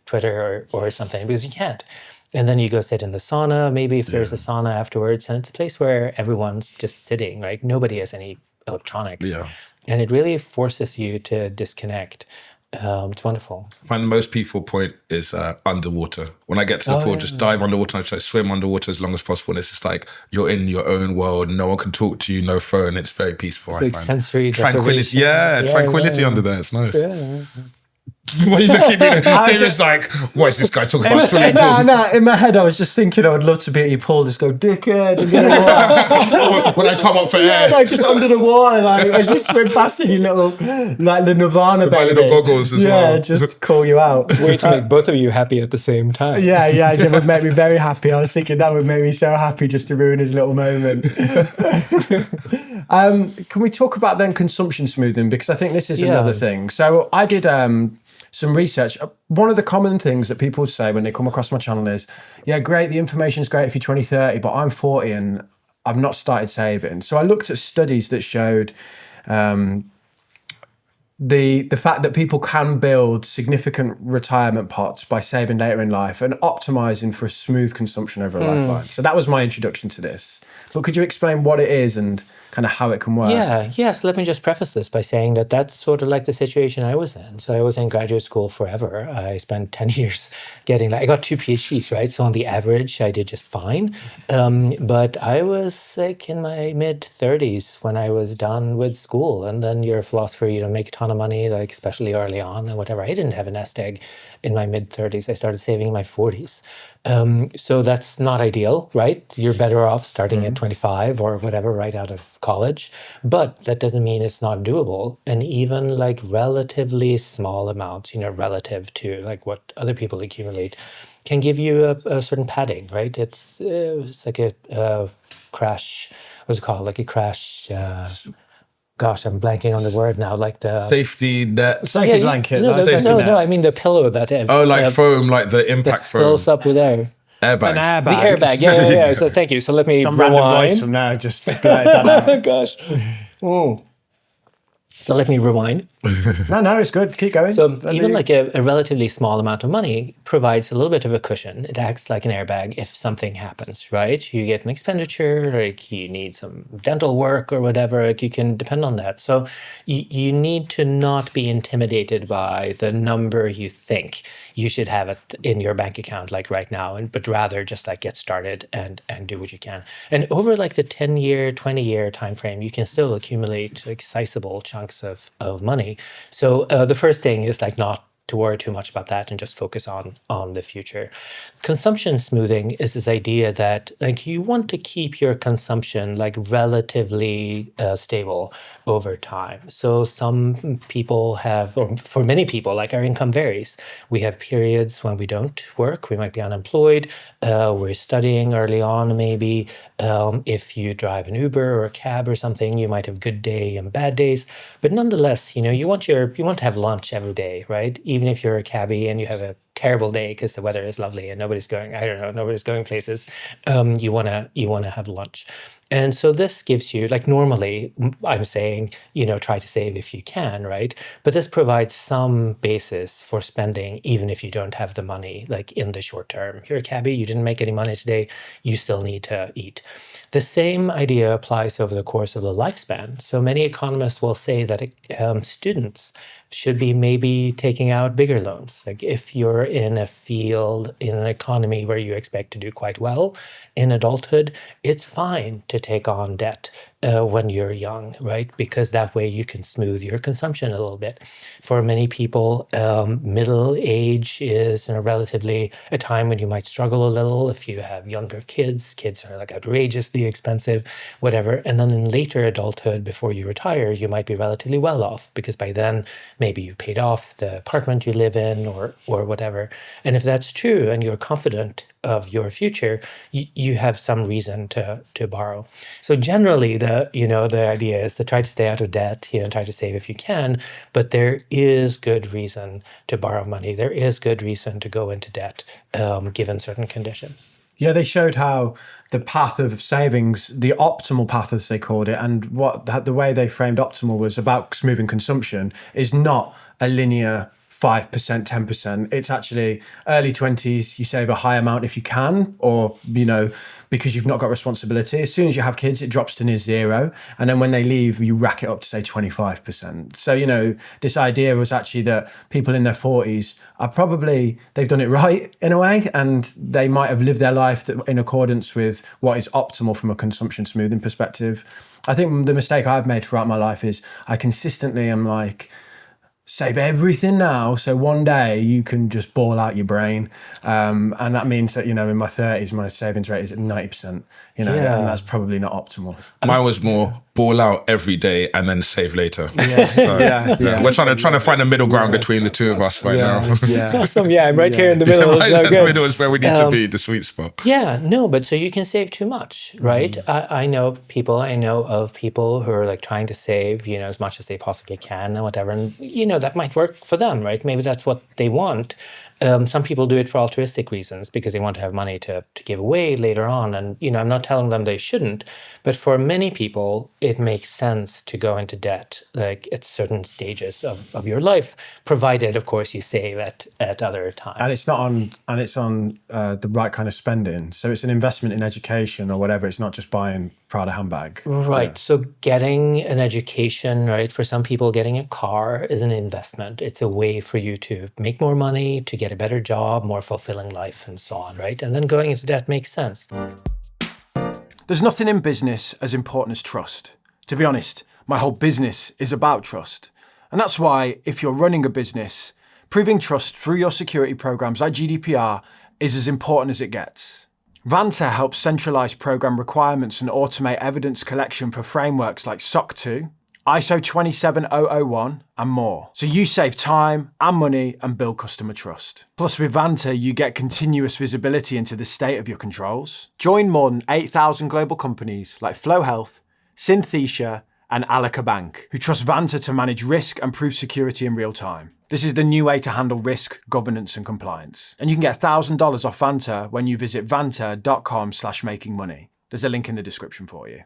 [SPEAKER 1] Twitter or something, because you can't. And then you go sit in the sauna, maybe if there's a sauna afterwards, and it's a place where everyone's just sitting, right? Nobody has any electronics.
[SPEAKER 4] Yeah.
[SPEAKER 1] And it really forces you to disconnect. It's wonderful.
[SPEAKER 4] I find the most peaceful point is underwater. When I get to the pool, just dive underwater and I try to swim underwater as long as possible. And it's just like you're in your own world. No one can talk to you, no phone. It's very peaceful.
[SPEAKER 1] It's like sensory
[SPEAKER 4] tranquility.
[SPEAKER 1] deprivation.
[SPEAKER 4] Tranquility under there. It's nice.
[SPEAKER 1] Yeah.
[SPEAKER 4] Why are you looking at me? David's like, what is this guy talking about swimming pools?
[SPEAKER 2] No, in my head I was just thinking I would love to be at your pool, just go dickhead and get
[SPEAKER 4] When I come up for air.
[SPEAKER 2] like just under the water, like I just swim past in your little, like the Nirvana
[SPEAKER 4] my
[SPEAKER 2] baby.
[SPEAKER 4] little goggles as well.
[SPEAKER 2] Yeah, just call you out.
[SPEAKER 1] Way to make both of you happy at the same time.
[SPEAKER 2] Yeah, it would make me very happy. I was thinking that would make me so happy just to ruin his little moment. Can we talk about then consumption smoothing? Because I think this is another thing. So I did some research. One of the common things that people say when they come across my channel is, yeah, great, the information's great if you're 20, 30, but I'm 40 and I've not started saving. So I looked at studies that showed the fact that people can build significant retirement pots by saving later in life and optimizing for a smooth consumption over a lifeline. So that was my introduction to this. But could you explain what it is and kind of how it can work?
[SPEAKER 1] So let me just preface this by saying that that's sort of like the situation I was in. So I was in graduate school forever. I spent 10 years I got 2 PhDs, right? So on the average, I did just fine. But I was like in my mid-30s when I was done with school. And then you're a philosopher, you don't make a ton of money, like especially early on and whatever. I didn't have a nest egg in my mid-30s. I started saving in my 40s. So that's not ideal, right? You're better off starting at 25 or whatever, right out of college. But that doesn't mean it's not doable. And even like relatively small amounts, relative to like what other people accumulate, can give you a certain padding, right? It's like a crash, what's it called? Like a crash... Gosh, I'm blanking on the word now. Like the
[SPEAKER 4] safety net.
[SPEAKER 2] Safety blanket.
[SPEAKER 1] No, I mean the pillow that.
[SPEAKER 4] Foam, like the impact
[SPEAKER 1] that
[SPEAKER 4] foam.
[SPEAKER 1] fills up with air.
[SPEAKER 4] Airbags.
[SPEAKER 2] An airbag.
[SPEAKER 1] The airbag. Yeah. So thank you. So let me
[SPEAKER 2] Some random voice
[SPEAKER 1] rewind.
[SPEAKER 2] from now just blurt that out.
[SPEAKER 1] Gosh. So let me rewind.
[SPEAKER 2] No, it's good. Keep going.
[SPEAKER 1] So even like a relatively small amount of money provides a little bit of a cushion. It acts like an airbag if something happens, right? You get an expenditure, like you need some dental work or whatever, like you can depend on that. So you need to not be intimidated by the number you think you should have it in your bank account like right now, but rather just like get started and do what you can. And over like the 10-year, 20-year time frame, you can still accumulate like sizable chunks of money. So the first thing is like not to worry too much about that and just focus on the future. Consumption smoothing is this idea that like you want to keep your consumption like relatively stable over time. So some people have, or for many people, like our income varies. We have periods when we don't work, we might be unemployed, we're studying early on maybe. If you drive an Uber or a cab or something, you might have good day and bad days. But nonetheless, you want to have lunch every day, right? Even if you're a cabbie and you have a terrible day because the weather is lovely and nobody's going places, you wanna have lunch. And so this gives you, like, normally I'm saying, try to save if you can, right? But this provides some basis for spending even if you don't have the money, like in the short term. You're a cabbie, you didn't make any money today, you still need to eat. The same idea applies over the course of the lifespan. So many economists will say that students should be maybe taking out bigger loans. Like if you're in a field, in an economy where you expect to do quite well in adulthood, it's fine to take on debt when you're young, right? Because that way you can smooth your consumption a little bit. For many people, middle age is relatively a time when you might struggle a little. If you have younger kids are like outrageously expensive, whatever. And then in later adulthood, before you retire, you might be relatively well off because by then maybe you've paid off the apartment you live in or whatever. And if that's true and you're confident of your future, you have some reason to borrow. So generally, the idea is to try to stay out of debt, try to save if you can, but there is good reason to borrow money. There is good reason to go into debt, given certain conditions.
[SPEAKER 2] Yeah, they showed how the path of savings, the optimal path as they called it, and the way they framed optimal was about smoothing consumption, is not a linear 5%, 10%. It's actually early 20s, you save a high amount if you can, or, because you've not got responsibility. As soon as you have kids, it drops to near zero. And then when they leave, you rack it up to say 25%. So, this idea was actually that people in their 40s they've done it right in a way, and they might have lived their life in accordance with what is optimal from a consumption smoothing perspective. I think the mistake I've made throughout my life is I consistently am like, save everything now so one day you can just ball out your brain, and that means that in my 30s my savings rate is at 90%, and that's probably not optimal.
[SPEAKER 4] Mine was more ball out every day and then save later.
[SPEAKER 2] Yeah.
[SPEAKER 4] We're trying to find a middle ground between the two of us right now.
[SPEAKER 1] Awesome. Yeah, I'm right here in the middle.
[SPEAKER 4] Right in the middle is where we need to be, the sweet spot.
[SPEAKER 1] Yeah, no, but so you can save too much, right? I know of people who are like trying to save, as much as they possibly can and whatever. And, that might work for them, right? Maybe that's what they want. Some people do it for altruistic reasons because they want to have money to give away later on. And, I'm not telling them they shouldn't. But for many people, it makes sense to go into debt, like at certain stages of your life, provided, of course, you save at other times.
[SPEAKER 2] And it's on the right kind of spending. So it's an investment in education or whatever. It's not just buying Prada handbag.
[SPEAKER 1] Right.
[SPEAKER 2] Yeah.
[SPEAKER 1] So getting an education, right? For some people, getting a car is an investment. It's a way for you to make more money, to get a better job, more fulfilling life, and so on, right? And then going into debt makes sense.
[SPEAKER 3] There's nothing in business as important as trust. To be honest, my whole business is about trust. And that's why, if you're running a business, proving trust through your security programs like GDPR is as important as it gets. Vanta helps centralize program requirements and automate evidence collection for frameworks like SOC 2, ISO 27001 and more. So you save time and money and build customer trust. Plus with Vanta, you get continuous visibility into the state of your controls. Join more than 8,000 global companies like Flow Health, Synthesia and Alaka Bank, who trust Vanta to manage risk and prove security in real time. This is the new way to handle risk, governance and compliance. And you can get $1,000 off Vanta when you visit vanta.com/makingmoney. There's a link in the description for you.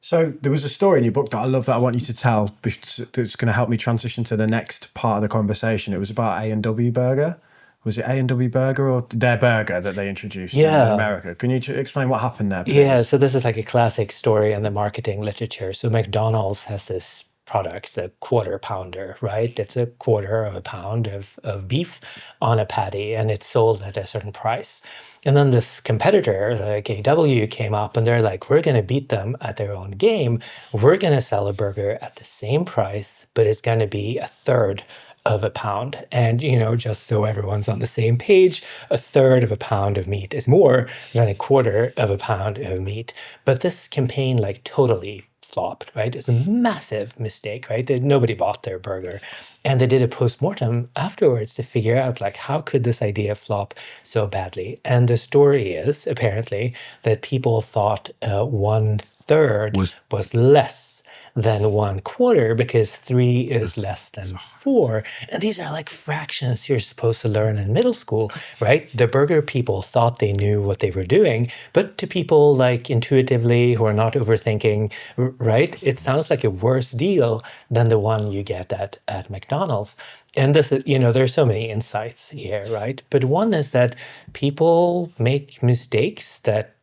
[SPEAKER 2] So there was a story in your book that I love that I want you to tell, that's going to help me transition to the next part of the conversation. It was about A&W Burger. Was it A&W Burger or their burger that they introduced in America? Can you explain what happened there, please?
[SPEAKER 1] Yeah, so this is like a classic story in the marketing literature. So McDonald's has this product, the quarter pounder, right? It's a quarter of a pound of beef on a patty, and it's sold at a certain price. And then this competitor, like AW, came up and they're like, we're going to beat them at their own game. We're going to sell a burger at the same price, but it's going to be a third of a pound. And, just so everyone's on the same page, a third of a pound of meat is more than a quarter of a pound of meat. But this campaign totally flopped, right? It's a massive mistake, right? Nobody bought their burger. And they did a post-mortem afterwards to figure out how could this idea flop so badly? And the story is apparently that people thought 1/3 was less than 1/4 because 3 is less than 4. And these are like fractions you're supposed to learn in middle school, right? The burger people thought they knew what they were doing, but to people like intuitively who are not overthinking, right? It sounds like a worse deal than the one you get at McDonald's. And this is, there's so many insights here, right? But one is that people make mistakes that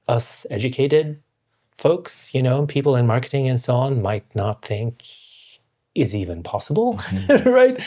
[SPEAKER 1] us educated folks, people in marketing and so on might not think is even possible, right?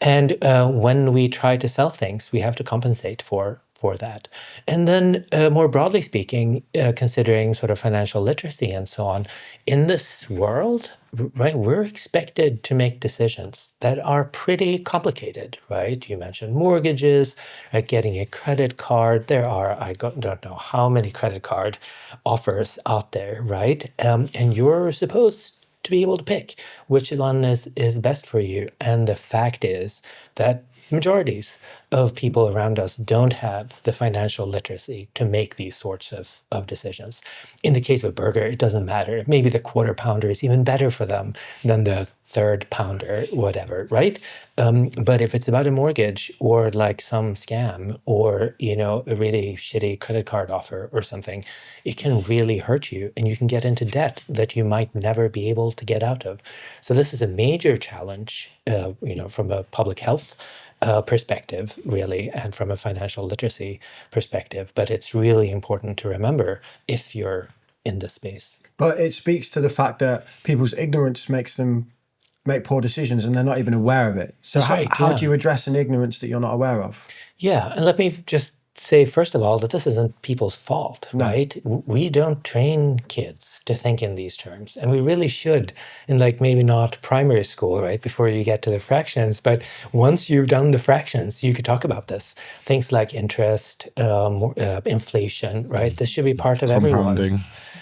[SPEAKER 1] And when we try to sell things, we have to compensate for that. And then more broadly speaking, considering sort of financial literacy and so on, in this world, right, we're expected to make decisions that are pretty complicated, right? You mentioned mortgages, right, getting a credit card. There are, don't know how many credit card offers out there, right? And you're supposed to be able to pick which one is best for you. And the fact is that majorities of people around us don't have the financial literacy to make these sorts of decisions. In the case of a burger, it doesn't matter. Maybe the quarter pounder is even better for them than the third pounder, whatever, right? But if it's about a mortgage or like some scam or, a really shitty credit card offer or something, it can really hurt you and you can get into debt that you might never be able to get out of. So this is a major challenge, from a public health perspective, really, and from a financial literacy perspective. But it's really important to remember if you're in this space.
[SPEAKER 2] But it speaks to the fact that people's ignorance makes them make poor decisions and they're not even aware of it. So how do you address an ignorance that you're not aware of?
[SPEAKER 1] Yeah, and let me just say, first of all, that this isn't people's fault, right? We don't train kids to think in these terms. And we really should, in like maybe not primary school, right, before you get to the fractions. But once you've done the fractions, you could talk about this. Things like interest, inflation, right? This should be part of everyone's.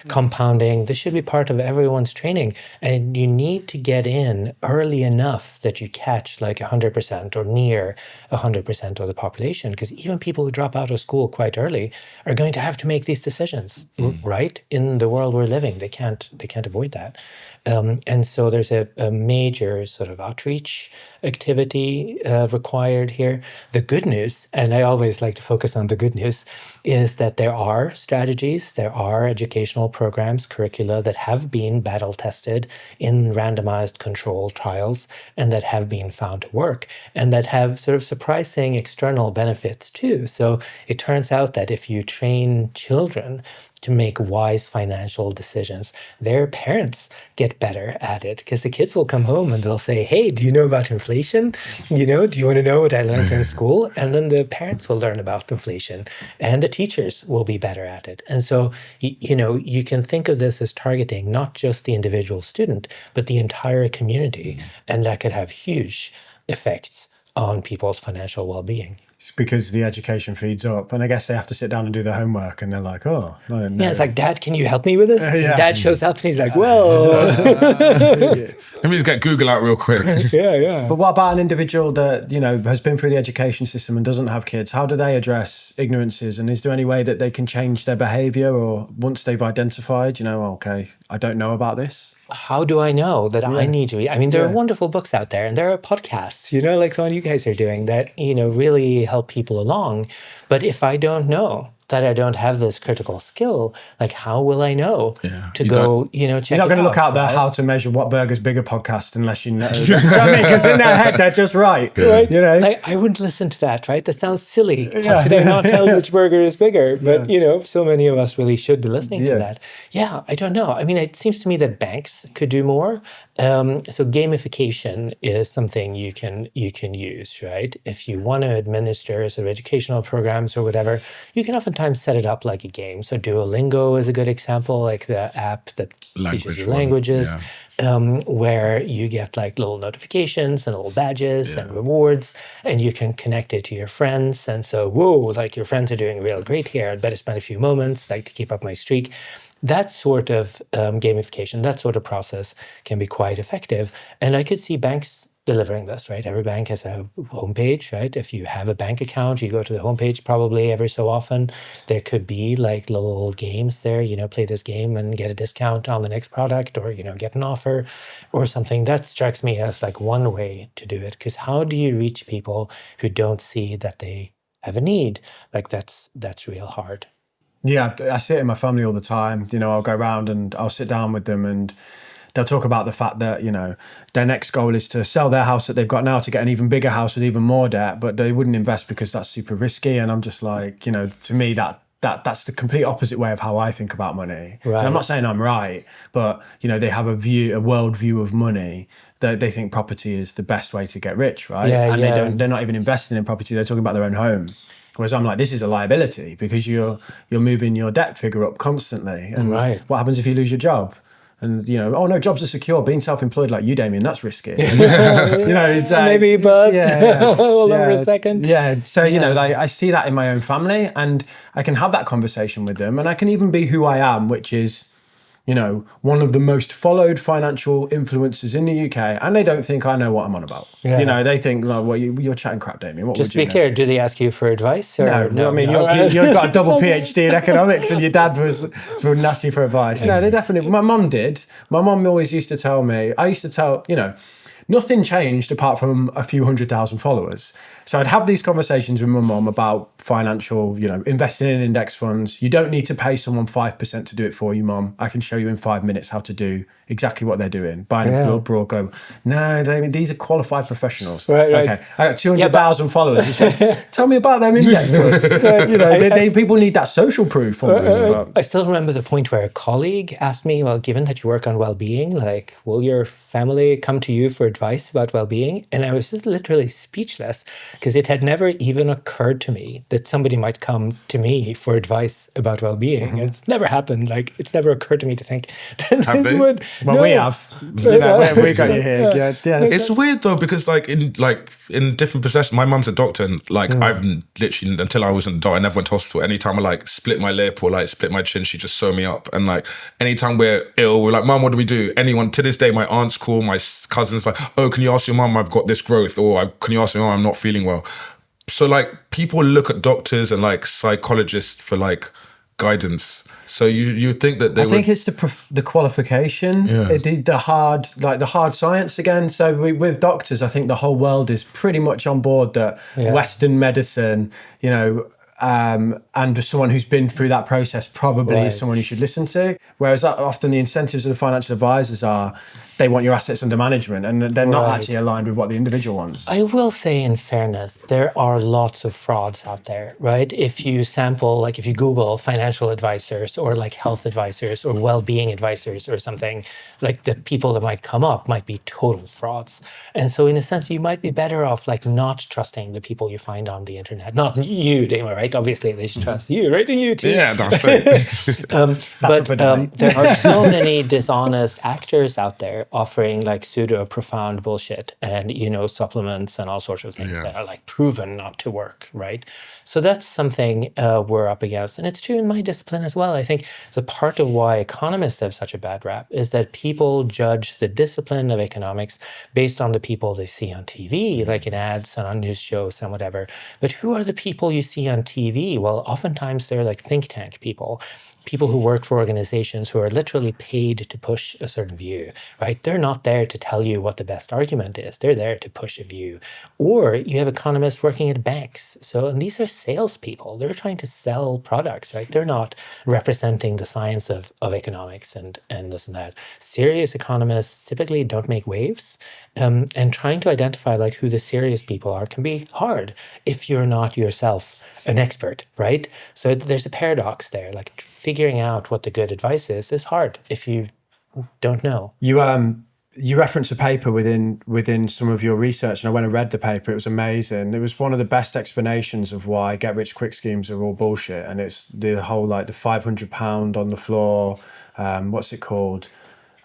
[SPEAKER 1] Compounding. This should be part of everyone's training. And you need to get in early enough that you catch like 100% or near 100% of the population. Because even people who drop out of school quite early are going to have to make these decisions, right? In the world we're living, they can't avoid that. And so there's a major sort of outreach activity required here. The good news, and I always like to focus on the good news, is that there are strategies, there are educational programs, curricula that have been battle tested in randomized controlled trials and that have been found to work and that have sort of surprising external benefits too. So it turns out that if you train children to make wise financial decisions, their parents get better at it because the kids will come home and they'll say, hey, do you know about inflation? Do you want to know what I learned in school? And then the parents will learn about inflation and the teachers will be better at it. And so, you can think of this as targeting not just the individual student, but the entire community. And that could have huge effects on people's financial well-being.
[SPEAKER 2] It's because the education feeds up, and I guess they have to sit down and do their homework, and they're like, "Oh, no."
[SPEAKER 1] Yeah, it's like, Dad, can you help me with this?
[SPEAKER 2] Yeah.
[SPEAKER 1] Dad shows up, and he's like, "Whoa."
[SPEAKER 4] Let me just get Google out real quick.
[SPEAKER 1] Yeah.
[SPEAKER 2] But what about an individual that has been through the education system and doesn't have kids? How do they address ignorances? And is there any way that they can change their behaviour, or once they've identified, okay, I don't know about this?
[SPEAKER 1] How do I know that I need to? I mean, there are wonderful books out there and there are podcasts, like the one you guys are doing that, really help people along. But if I don't know that I don't have this critical skill, like how will I know to go, check it out?
[SPEAKER 2] You're not going to look out there How to Measure What Burger's Bigger podcast unless you know. Do you know what I mean? Because in their head, they're just right. Right?
[SPEAKER 1] Like, I wouldn't listen to that, right? That sounds silly. How could I not tell which burger is bigger? But, so many of us really should be listening to that. Yeah, I don't know. I mean, it seems to me that banks could do more. So gamification is something you can use, right? If you want to administer sort of educational programs or whatever, you can oftentimes set it up like a game. So Duolingo is a good example, like the app that teaches you languages, where you get like little notifications and little badges and rewards, and you can connect it to your friends. And so, like your friends are doing real great here. I'd better spend a few moments like to keep up my streak. That sort of gamification, that sort of process can be quite effective. And I could see banks delivering this, right? Every bank has a homepage, right? If you have a bank account, you go to the homepage probably every so often. There could be like little games there, play this game and get a discount on the next product, or, get an offer or something. That strikes me as like one way to do it. Because how do you reach people who don't see that they have a need? Like that's real hard.
[SPEAKER 2] Yeah, I see it in my family all the time. I'll go around and I'll sit down with them and they'll talk about the fact that, their next goal is to sell their house that they've got now to get an even bigger house with even more debt, but they wouldn't invest because that's super risky. And I'm just like, to me, that's the complete opposite way of how I think about money.
[SPEAKER 1] Right.
[SPEAKER 2] And I'm not saying I'm right, but, they have a world view of money that they think property is the best way to get rich, right?
[SPEAKER 1] Yeah,
[SPEAKER 2] and they're not even investing in property. They're talking about their own home. Whereas I'm like, this is a liability because you're moving your debt figure up constantly. And
[SPEAKER 1] right.
[SPEAKER 2] What happens if you lose your job? And, oh no, jobs are secure. Being self-employed like you, Damien, that's risky. It's
[SPEAKER 1] maybe, but hold on for a second.
[SPEAKER 2] Yeah. So, I see that in my own family and I can have that conversation with them and I can even be who I am, which is, one of the most followed financial influencers in the UK, and they don't think I know what I'm on about.
[SPEAKER 1] Yeah.
[SPEAKER 2] They think, like, well, you're chatting crap, Damien. What
[SPEAKER 1] Just
[SPEAKER 2] would you
[SPEAKER 1] be clear, do they ask you for advice? Or
[SPEAKER 2] No, I mean, you've got a double PhD in economics and your dad wouldn't ask you for advice. No, they definitely, my mum did. My mum always used to tell me, nothing changed apart from a few 100,000 followers. So I'd have these conversations with my mum about financial, investing in index funds. You don't need to pay someone 5% to do it for you, Mum. I can show you in 5 minutes how to do exactly what they're doing. Buying a broad global. No, David, these are qualified professionals.
[SPEAKER 1] Right.
[SPEAKER 2] Okay, I got 200,000 followers. Tell me about them index funds. People need that social proof almost.
[SPEAKER 1] I still remember the point where a colleague asked me, well, given that you work on well-being, like, will your family come to you for advice about well-being? And I was just literally speechless because it had never even occurred to me that somebody might come to me for advice about well-being. Mm-hmm. It's never happened. Like, it's never occurred to me to think that
[SPEAKER 4] have they?
[SPEAKER 2] Well, no. We have. We got you here. Yeah.
[SPEAKER 4] It's weird though because in different professions, my mum's a doctor and I've literally until I wasn't a doctor, I never went to hospital. Anytime I split my lip or split my chin, she just sew me up. And anytime we're ill, we're like, Mum, what do we do? Anyone to this day, my aunts call, my cousins like, oh, can you ask your mum I've got this growth, or can you ask your mum I'm not feeling well? So people look at doctors and psychologists for guidance. So you think that they would...
[SPEAKER 2] I think it's the qualification, the hard science again. So with doctors, I think the whole world is pretty much on board that Western medicine, and someone who's been through that process probably is someone you should listen to. Whereas often the incentives of the financial advisors are they want your assets under management and they're not actually aligned with what the individual wants.
[SPEAKER 1] I will say in fairness, there are lots of frauds out there, right? If you sample, if you Google financial advisors or health advisors or well-being advisors or something, the people that might come up might be total frauds. And so in a sense, you might be better off not trusting the people you find on the internet. Not you, Dama, right? Obviously, they should trust you, right? And you too.
[SPEAKER 4] Yeah, that's right.
[SPEAKER 1] But there are so many dishonest actors out there offering pseudo profound bullshit and supplements and all sorts of things that are proven not to work, right? So that's something we're up against, and it's true in my discipline as well. I think the part of why economists have such a bad rap is that people judge the discipline of economics based on the people they see on TV, in ads and on news shows and whatever. But who are the people you see on TV? Well, oftentimes they're think tank people who work for organizations who are literally paid to push a certain view, right? They're not there to tell you what the best argument is. They're there to push a view. Or you have economists working at banks. And these are salespeople. They're trying to sell products, right? They're not representing the science of economics and this and that. Serious economists typically don't make waves. And trying to identify who the serious people are can be hard if you're not yourself an expert, right? So there's a paradox there. Figuring out what the good advice is hard if you don't know.
[SPEAKER 2] You reference a paper within some of your research, and I went and read the paper. It was amazing. It was one of the best explanations of why get-rich-quick schemes are all bullshit. And it's the whole the £500 on the floor. What's it called?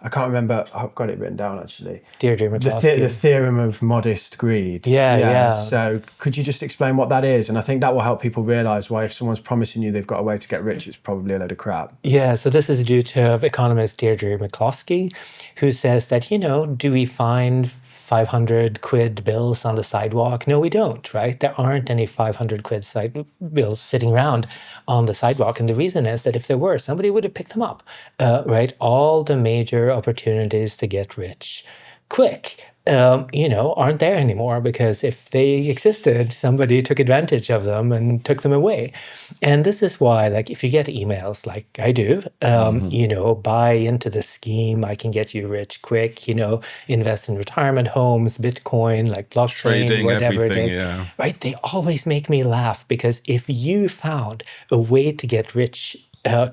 [SPEAKER 2] I can't remember. I've got it written down actually.
[SPEAKER 1] Deirdre McCloskey.
[SPEAKER 2] The theorem of modest greed.
[SPEAKER 1] Yeah.
[SPEAKER 2] So could you just explain what that is? And I think that will help people realize why if someone's promising you they've got a way to get rich, it's probably a load of crap.
[SPEAKER 1] Yeah, so this is due to economist Deirdre McCloskey, who says that, do we find 500 quid bills on the sidewalk? No, we don't, right? There aren't any 500 quid bills sitting around on the sidewalk. And the reason is that if there were, somebody would have picked them up, right? All the major opportunities to get rich quick aren't there anymore, because if they existed, somebody took advantage of them and took them away. And this is why, like, if you get emails like I do, buy into the scheme, I can get you rich quick, invest in retirement homes, Bitcoin, like blockchain,
[SPEAKER 4] Trading,
[SPEAKER 1] whatever it
[SPEAKER 4] everything,
[SPEAKER 1] is,
[SPEAKER 4] yeah.
[SPEAKER 1] right? They always make me laugh, because if you found a way to get rich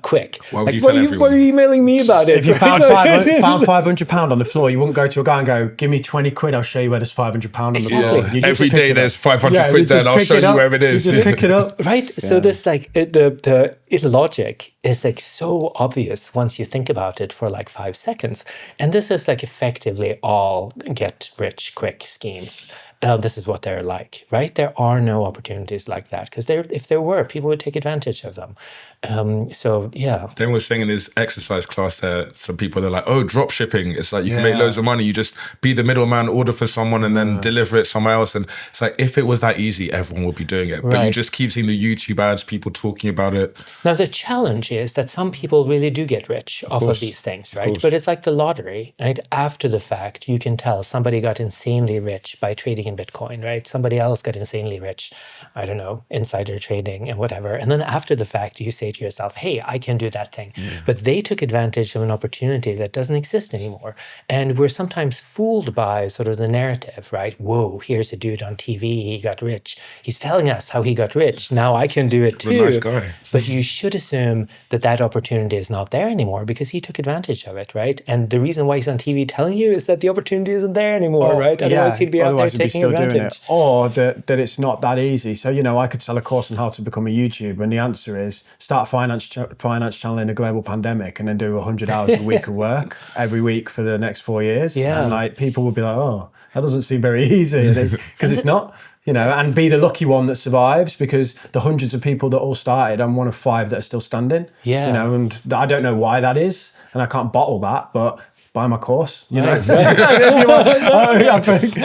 [SPEAKER 1] quick.
[SPEAKER 4] Why would you tell everyone?
[SPEAKER 1] Why are you emailing me about it?
[SPEAKER 2] If you found £500 on the floor, you wouldn't go to a guy and go, give me 20 quid, I'll show you where there's £500 on the
[SPEAKER 1] Exactly.
[SPEAKER 2] floor.
[SPEAKER 1] You
[SPEAKER 4] Every day there's 500 quid there and I'll show you where it is.
[SPEAKER 2] You just pick it up.
[SPEAKER 1] Right? So this, like, the logic is like so obvious once you think about it for like 5 seconds. And this is like effectively all get rich quick schemes. This is what they're like, right? There are no opportunities like that, because if there were, people would take advantage of them. So yeah.
[SPEAKER 4] Then we're saying in his exercise class there, some people are like, oh, drop shipping. It's like you can make loads of money. You just be the middleman, order for someone and then deliver it somewhere else. And it's like, if it was that easy, everyone would be doing it. But you just keep seeing the YouTube ads, people talking about it.
[SPEAKER 1] Now, the challenge is that some people really do get rich off of these things, right? But it's like the lottery, right? After the fact, you can tell somebody got insanely rich by trading in Bitcoin, right? Somebody else got insanely rich, I don't know, insider trading and whatever. And then after the fact, you say to yourself, hey, I can do that thing. But they took advantage of an opportunity that doesn't exist anymore. And we're sometimes fooled by sort of the narrative, right? Whoa, here's a dude on TV, he got rich. He's telling us how he got rich. Now I can do it too.
[SPEAKER 4] Nice guy.
[SPEAKER 1] But you should assume that that opportunity is not there anymore, because he took advantage of it, right? And the reason why he's on TV telling you is that the opportunity isn't there anymore, right? Otherwise he'd be out there taking advantage.
[SPEAKER 2] Or that it's not that easy. So, I could sell a course on how to become a YouTuber, and the answer is start a finance channel in a global pandemic and then do 100 hours a week of work every week for the next 4 years.
[SPEAKER 1] Yeah.
[SPEAKER 2] And like people would be like, oh, that doesn't seem very easy. Because it's not. And be the lucky one that survives, because the hundreds of people that all started, I'm one of 5 that are still standing.
[SPEAKER 1] Yeah.
[SPEAKER 2] And I don't know why that is, and I can't bottle that, but buy my course,
[SPEAKER 1] I'm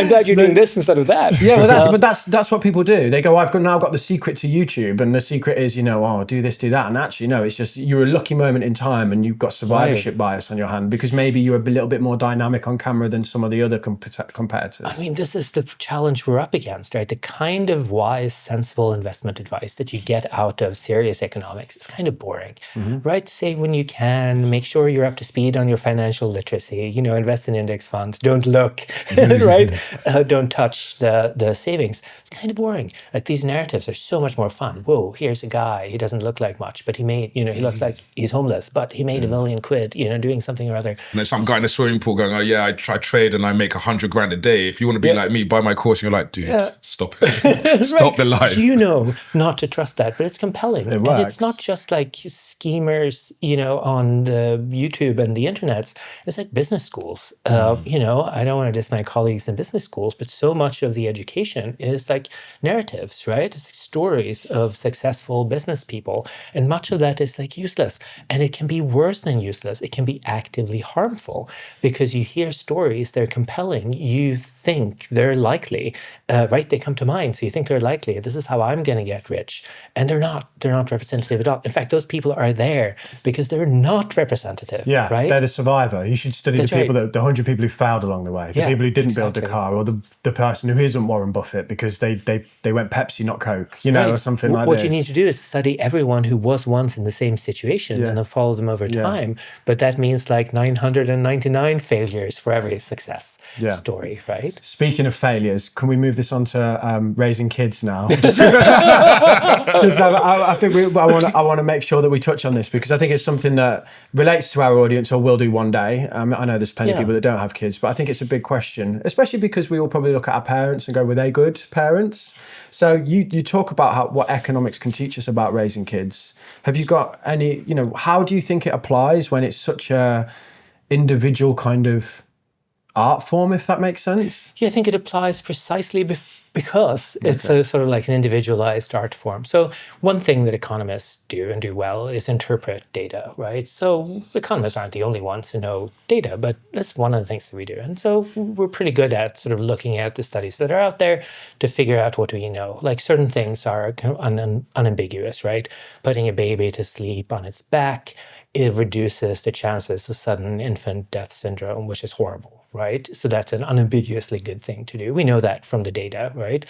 [SPEAKER 1] glad you're doing this instead of that.
[SPEAKER 2] Yeah, but that's what people do. They go, I've now got the secret to YouTube, and the secret is, do this, do that. And actually, no, it's just you're a lucky moment in time, and you've got survivorship bias on your hand, because maybe you're a little bit more dynamic on camera than some of the other competitors.
[SPEAKER 1] I mean, this is the challenge we're up against, right? The kind of wise, sensible investment advice that you get out of serious economics is kind of boring, right? Save when you can, make sure you're up to speed on your financial literacy, invest in index funds, don't look, right? Don't touch the savings. It's kind of boring. Like, these narratives are so much more fun. Whoa, here's a guy, he doesn't look like much, but he made, he looks like he's homeless, but he made $1 million quid, doing something or other.
[SPEAKER 4] And there's some guy in a swimming pool going, oh yeah, I trade and I make 100 grand a day. If you want to be like me, buy my course. And you're like, dude, stop it. Stop the lies.
[SPEAKER 1] Not to trust that, but it's compelling. And it's not just like schemers, on the YouTube and the internets. It's like business schools. I don't want to diss my colleagues in business schools, but so much of the education is like narratives, right? It's like stories of successful business people. And much of that is like useless. And it can be worse than useless. It can be actively harmful, because you hear stories, they're compelling. You think they're likely, right? They come to mind. So you think they're likely. This is how I'm going to get rich. And they're not. They're not representative at all. In fact, those people are there because they're not representative.
[SPEAKER 2] Yeah,
[SPEAKER 1] right?
[SPEAKER 2] They're the survivor. You should study the 100 people who failed along the way, the people who didn't build the car, or the person who isn't Warren Buffett because they went Pepsi, not Coke, or something like that.
[SPEAKER 1] What you need to do is study everyone who was once in the same situation and then follow them over time. But that means like 999 failures for every success story, right?
[SPEAKER 2] Speaking of failures, can we move this on to raising kids now? Because I think I want to make sure that we touch on this, because I think it's something that relates to our audience, or will do one day. I know there's plenty of people that don't have kids, but I think it's a big question, especially because we all probably look at our parents and go, were they good parents? So you talk about what economics can teach us about raising kids. Have you got any, how do you think it applies when it's such a individual kind of art form, if that makes sense?
[SPEAKER 1] Yeah, I think it applies precisely because it's a sort of like an individualized art form. So one thing that economists do and do well is interpret data, right? So economists aren't the only ones who know data, but that's one of the things that we do. And so we're pretty good at sort of looking at the studies that are out there to figure out what we know. Like certain things are kind of unambiguous, right? Putting a baby to sleep on its back, it reduces the chances of sudden infant death syndrome, which is horrible, right? So that's an unambiguously good thing to do. We know that from the data, right?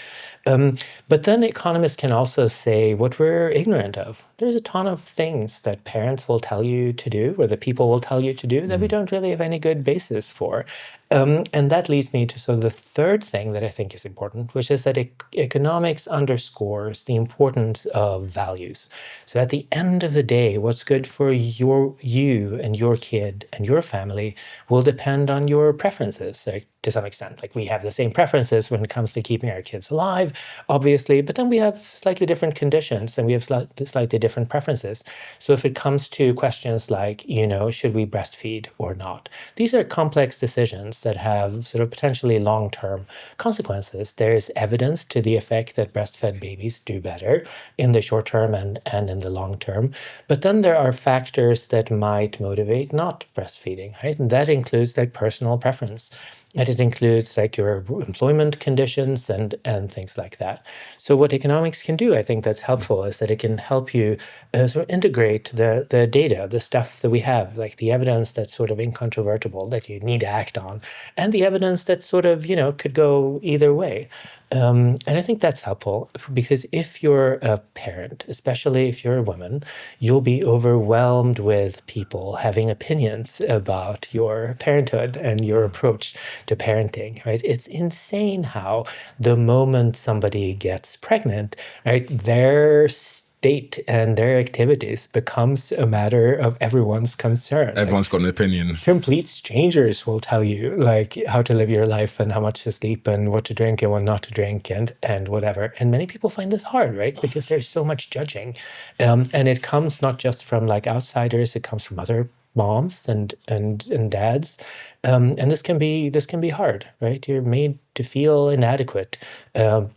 [SPEAKER 1] But then economists can also say what we're ignorant of. There's a ton of things that parents will tell you to do, or that people will tell you to do, that we don't really have any good basis for. And that leads me to sort of the third thing that I think is important, which is that economics underscores the importance of values. So at the end of the day, what's good for you and your kid and your family will depend on your preferences, like, to some extent. Like we have the same preferences when it comes to keeping our kids alive, obviously, but then we have slightly different conditions and we have slightly different preferences. So if it comes to questions like, should we breastfeed or not? These are complex decisions that have sort of potentially long-term consequences. There's evidence to the effect that breastfed babies do better in the short term and in the long term. But then there are factors that might motivate not breastfeeding, right? And that includes like personal preference. And it includes like your employment conditions and things like that. So what economics can do, I think that's helpful, is that it can help you sort of integrate the data, the stuff that we have, like the evidence that's sort of incontrovertible that you need to act on, and the evidence that sort of, could go either way. And I think that's helpful because if you're a parent, especially if you're a woman, you'll be overwhelmed with people having opinions about your parenthood and your approach to parenting, right? It's insane how the moment somebody gets pregnant, right, their state and their activities becomes a matter of everyone's concern.
[SPEAKER 4] Everyone's got an opinion.
[SPEAKER 1] Complete strangers will tell you like how to live your life and how much to sleep and what to drink and what not to drink and whatever. And many people find this hard, right? Because there's so much judging. And it comes not just from like outsiders, it comes from other moms and dads. And this can be hard, right? You're made to feel inadequate,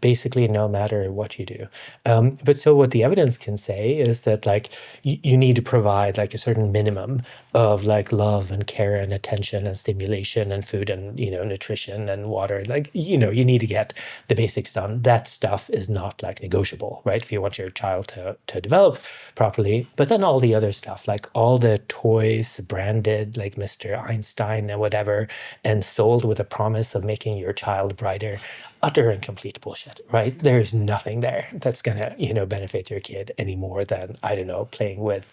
[SPEAKER 1] basically no matter what you do. But so what the evidence can say is that like you need to provide like a certain minimum of like love and care and attention and stimulation and food and, nutrition and water. Like, you need to get the basics done. That stuff is not like negotiable, right? If you want your child to develop properly. But then all the other stuff, like all the toys branded like Mr. Einstein and whatever, and sold with a promise of making your child brighter, utter and complete bullshit, right? There's nothing there that's gonna, benefit your kid any more than, I don't know, playing with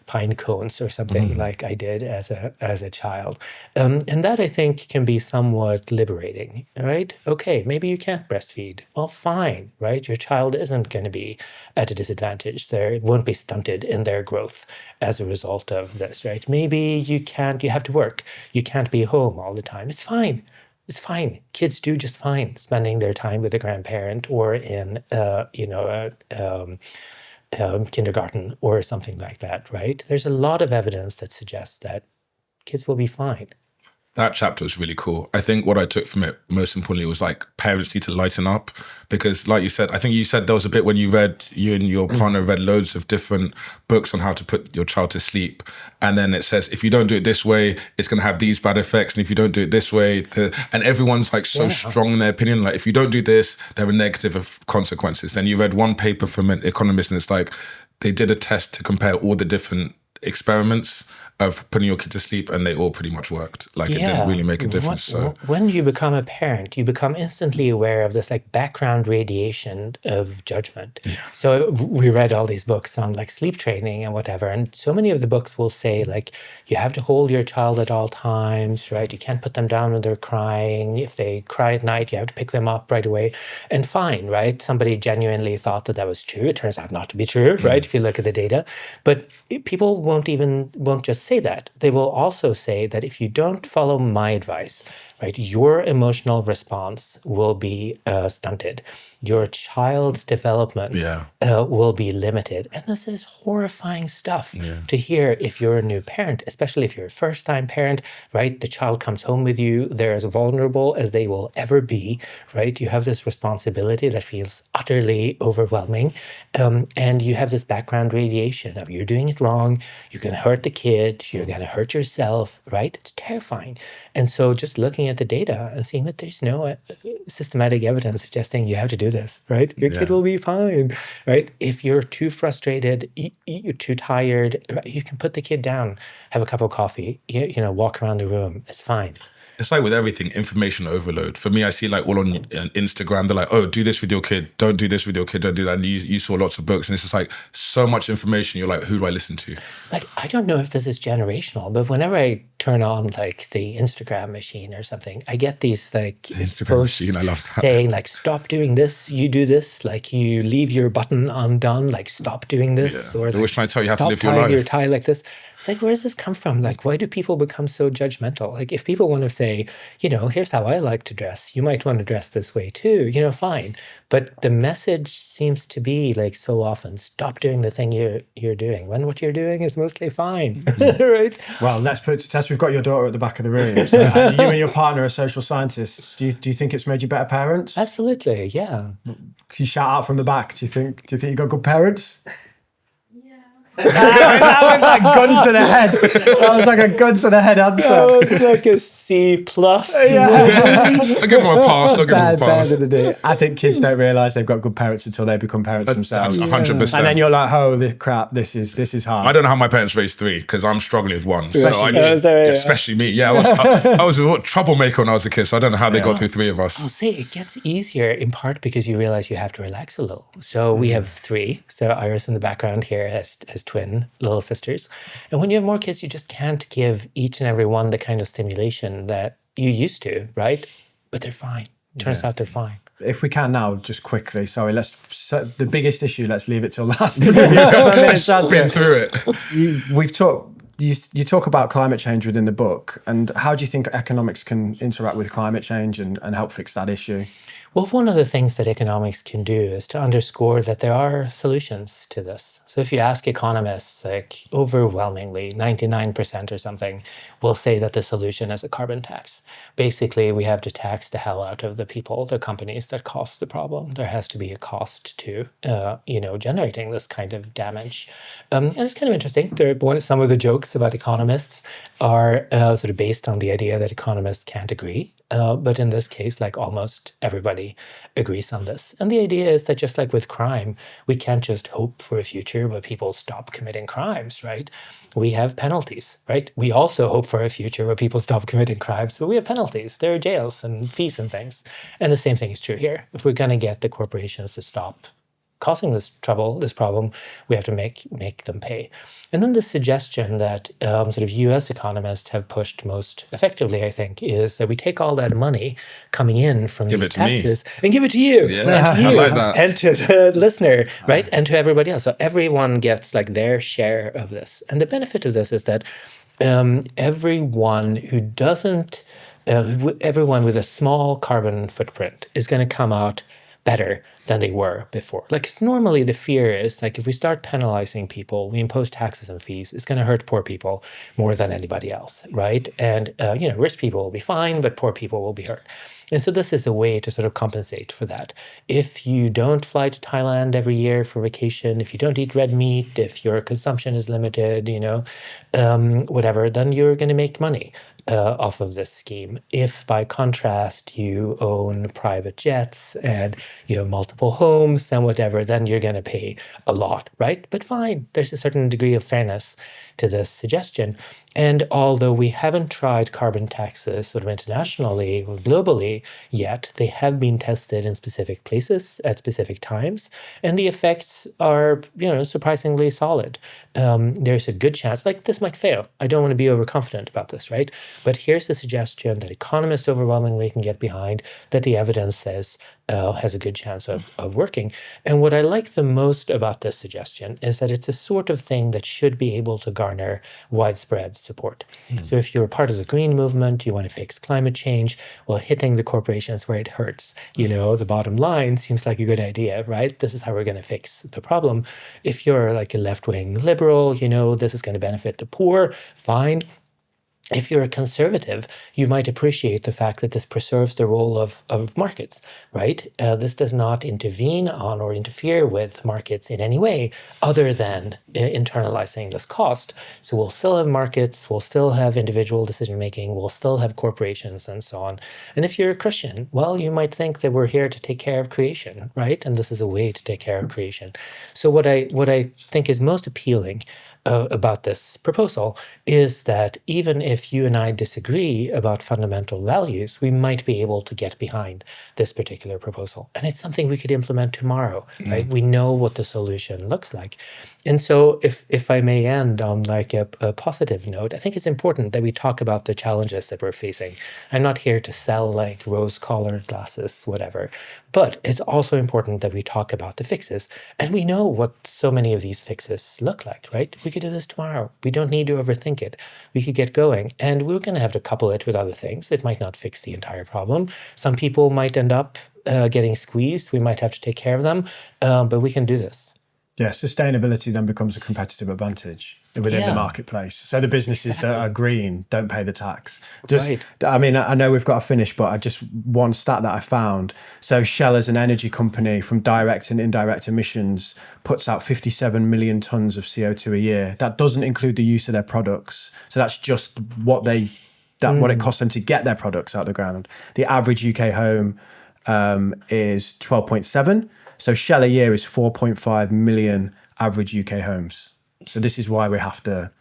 [SPEAKER 1] pine cones or something like I did as a child. And that I think can be somewhat liberating, right? Okay, maybe you can't breastfeed. Well, fine, right? Your child isn't going to be at a disadvantage. They won't be stunted in their growth as a result of this, right? Maybe you have to work. You can't be home all the time. It's fine. It's fine. Kids do just fine spending their time with a grandparent or in, kindergarten or something like that, right? There's a lot of evidence that suggests that kids will be fine.
[SPEAKER 4] That chapter was really cool. I think what I took from it most importantly was like parents need to lighten up because like you said, I think you said there was a bit when you and your partner read loads of different books on how to put your child to sleep. And then it says, if you don't do it this way, it's going to have these bad effects. And if you don't do it this way, and everyone's like so strong in their opinion. Like if you don't do this, there are negative consequences. Then you read one paper from an economist and it's like, they did a test to compare all the different experiments of putting your kid to sleep and they all pretty much worked. Like it didn't really make a difference. So
[SPEAKER 1] when you become a parent, you become instantly aware of this like background radiation of judgment. Yeah. So we read all these books on like sleep training and whatever. And so many of the books will say like, you have to hold your child at all times, right? You can't put them down when they're crying. If they cry at night, you have to pick them up right away. And fine, right? Somebody genuinely thought that was true. It turns out not to be true, right? If you look at the data. But people won't just say that. They will also say that if you don't follow my advice, right? Your emotional response will be stunted. Your child's development will be limited. And this is horrifying stuff to hear if you're a new parent, especially if you're a first-time parent, right? The child comes home with you. They're as vulnerable as they will ever be, right? You have this responsibility that feels utterly overwhelming. And you have this background radiation of you're doing it wrong, you're going to hurt the kid, you're going to hurt yourself, right? It's terrifying. And so just looking at the data and seeing that there's no systematic evidence suggesting you have to do this, right? Your kid will be fine, right? If you're too frustrated, you're too tired, right? You can put the kid down, have a cup of coffee, walk around the room. It's fine.
[SPEAKER 4] It's like with everything, information overload. For me, I see like all on Instagram, they're like, oh, do this with your kid. Don't do this with your kid. Don't do that. And you saw lots of books and it's just like so much information. You're like, who do I listen to?
[SPEAKER 1] Like, I don't know if this is generational, but whenever I turn on like the Instagram machine or something, I get these like posts
[SPEAKER 4] machine, I love that.
[SPEAKER 1] saying like, stop doing this, you do this, like you leave your button undone, like stop doing this. Or
[SPEAKER 4] they're always trying to tell you how to
[SPEAKER 1] stop
[SPEAKER 4] live your
[SPEAKER 1] tying
[SPEAKER 4] life.
[SPEAKER 1] your tie like this. It's like, where does this come from? Like, why do people become so judgmental? Like, if people want to say, here's how I like to dress, you might want to dress this way too, fine. But the message seems to be like so often, stop doing the thing you're doing when what you're doing is mostly fine, right?
[SPEAKER 2] Well, let's put it to test. We've got your daughter at the back of the room. So, and you and your partner are social scientists. Do you think it's made you better parents?
[SPEAKER 1] Absolutely, yeah.
[SPEAKER 2] Can you shout out from the back? Do you think you got good parents? That was like gun to the head. That was like a gun to the head answer.
[SPEAKER 1] That was like a C plus.
[SPEAKER 4] I'll give them a pass.
[SPEAKER 2] I think kids don't realise they've got good parents until they become parents themselves.
[SPEAKER 4] 100%.
[SPEAKER 2] And then you're like, holy crap, this is hard.
[SPEAKER 4] I don't know how my parents raised three because I'm struggling with one. Especially me. Yeah, I was a troublemaker when I was a kid, so I don't know how they got through three of us.
[SPEAKER 1] I'll say it gets easier in part because you realize you have to relax a little. So we have three. So Iris in the background here has twin little sisters. And when you have more kids, you just can't give each and every one the kind of stimulation that you used to, right? But they're fine. Turns out they're fine.
[SPEAKER 2] If we can now, just quickly, sorry, the biggest issue, let's leave it till last. To give you a couple of minutes
[SPEAKER 4] Spin through it.
[SPEAKER 2] You talk about climate change within the book, and how do you think economics can interact with climate change and help fix that issue?
[SPEAKER 1] Well, one of the things that economics can do is to underscore that there are solutions to this. So if you ask economists, like overwhelmingly, 99% or something, will say that the solution is a carbon tax. Basically, we have to tax the hell out of the people, the companies that cause the problem. There has to be a cost to, generating this kind of damage. And it's kind of interesting. Some of the jokes about economists are sort of based on the idea that economists can't agree. But in this case, like almost everybody agrees on this. And the idea is that just like with crime, we can't just hope for a future where people stop committing crimes, right? We have penalties, right? We also hope for a future where people stop committing crimes, but we have penalties. There are jails and fees and things. And the same thing is true here. If we're going to get the corporations to stop causing this problem, we have to make them pay. And then the suggestion that sort of US economists have pushed most effectively, I think, is that we take all that money coming in from these taxes and give it to you, and to you,
[SPEAKER 4] I like that.
[SPEAKER 1] and to the listener, right? And to everybody else. So everyone gets like their share of this. And the benefit of this is that everyone who doesn't, everyone with a small carbon footprint is going to come out better than they were before. Like, 'cause normally the fear is like, if we start penalizing people, we impose taxes and fees, it's going to hurt poor people more than anybody else, right? And, rich people will be fine, but poor people will be hurt. And so this is a way to sort of compensate for that. If you don't fly to Thailand every year for vacation, if you don't eat red meat, if your consumption is limited, whatever, then you're going to make money off of this scheme. If by contrast you own private jets and you have multiple homes and whatever, then you're going to pay a lot, right? But fine, there's a certain degree of fairness to this suggestion. And although we haven't tried carbon taxes sort of internationally or globally yet, they have been tested in specific places at specific times, and the effects are, surprisingly solid. There's a good chance, like this might fail. I don't want to be overconfident about this, right? But here's a suggestion that economists overwhelmingly can get behind, that the evidence says has a good chance of working. And what I like the most about this suggestion is that it's a sort of thing that should be able to garner widespread support. So if you're part of the green movement, you want to fix climate change, well, hitting the corporations where it hurts, the bottom line seems like a good idea, right? This is how we're going to fix the problem. If you're like a left-wing liberal, this is going to benefit the poor, fine. If you're a conservative, you might appreciate the fact that this preserves the role of markets, right? This does not intervene on or interfere with markets in any way other than internalizing this cost. So we'll still have markets, we'll still have individual decision-making, we'll still have corporations and so on. And if you're a Christian, well, you might think that we're here to take care of creation, right? And this is a way to take care of creation. So what I think is most appealing about this proposal is that even if you and I disagree about fundamental values, we might be able to get behind this particular proposal. And it's something we could implement tomorrow, right? We know what the solution looks like. And so if I may end on like a positive note, I think it's important that we talk about the challenges that we're facing. I'm not here to sell like rose-colored glasses, whatever, but it's also important that we talk about the fixes. And we know what so many of these fixes look like, right? We could do this tomorrow. We don't need to overthink it. We could get going. And we're going to have to couple it with other things. It might not fix the entire problem. Some people might end up getting squeezed. We might have to take care of them, but we can do this.
[SPEAKER 2] Yeah, sustainability then becomes a competitive advantage within the marketplace. So the businesses that are green don't pay the tax. I mean, I know we've got to finish, but one stat that I found. So Shell as an energy company from direct and indirect emissions puts out 57 million tons of CO2 a year. That doesn't include the use of their products. So that's just what it costs them to get their products out of the ground. The average UK home is 12.7. So Shell a year is 4.5 million average UK homes. So this is why we have to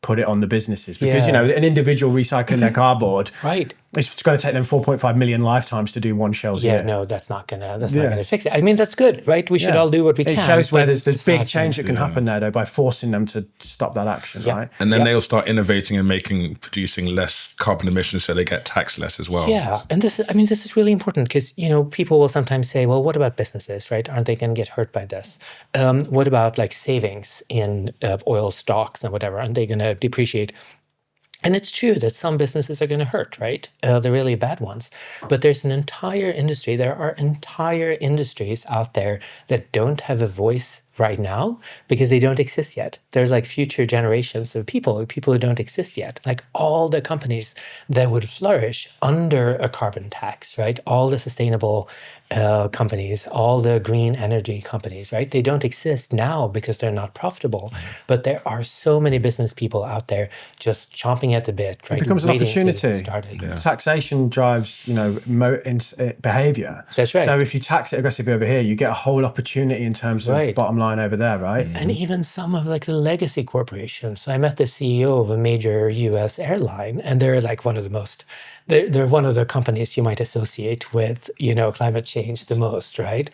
[SPEAKER 2] put it on the businesses because, an individual recycling their cardboard,
[SPEAKER 1] right?
[SPEAKER 2] It's going to take them 4.5 million lifetimes to do one Shell's year.
[SPEAKER 1] No, that's not gonna fix it. I mean, that's good, right? We should all do what we can.
[SPEAKER 2] It shows where there's big change that can happen there, though, by forcing them to stop that action, right?
[SPEAKER 4] And then they'll start innovating and producing less carbon emissions, so they get taxed less as well.
[SPEAKER 1] Yeah, and this is really important because people will sometimes say, well, what about businesses, right? Aren't they going to get hurt by this? What about like savings in oil stocks and whatever? Aren't they going to depreciate? And it's true that some businesses are going to hurt, right? The really bad ones. But there's an entire industry. There are entire industries out there that don't have a voice right now because they don't exist yet. There's like future generations of people who don't exist yet. Like all the companies that would flourish under a carbon tax, right? All the sustainable companies, all the green energy companies, right? They don't exist now because they're not profitable. But there are so many business people out there just chomping at the bit, right?
[SPEAKER 2] It becomes an opportunity. Taxation drives, behavior.
[SPEAKER 1] That's right.
[SPEAKER 2] So if you tax it aggressively over here, you get a whole opportunity in terms of bottom line over there, right?
[SPEAKER 1] And even some of like the legacy corporations. So I met the CEO of a major US airline, and they're like one of the most, they're one of the companies you might associate with, climate change the most, right?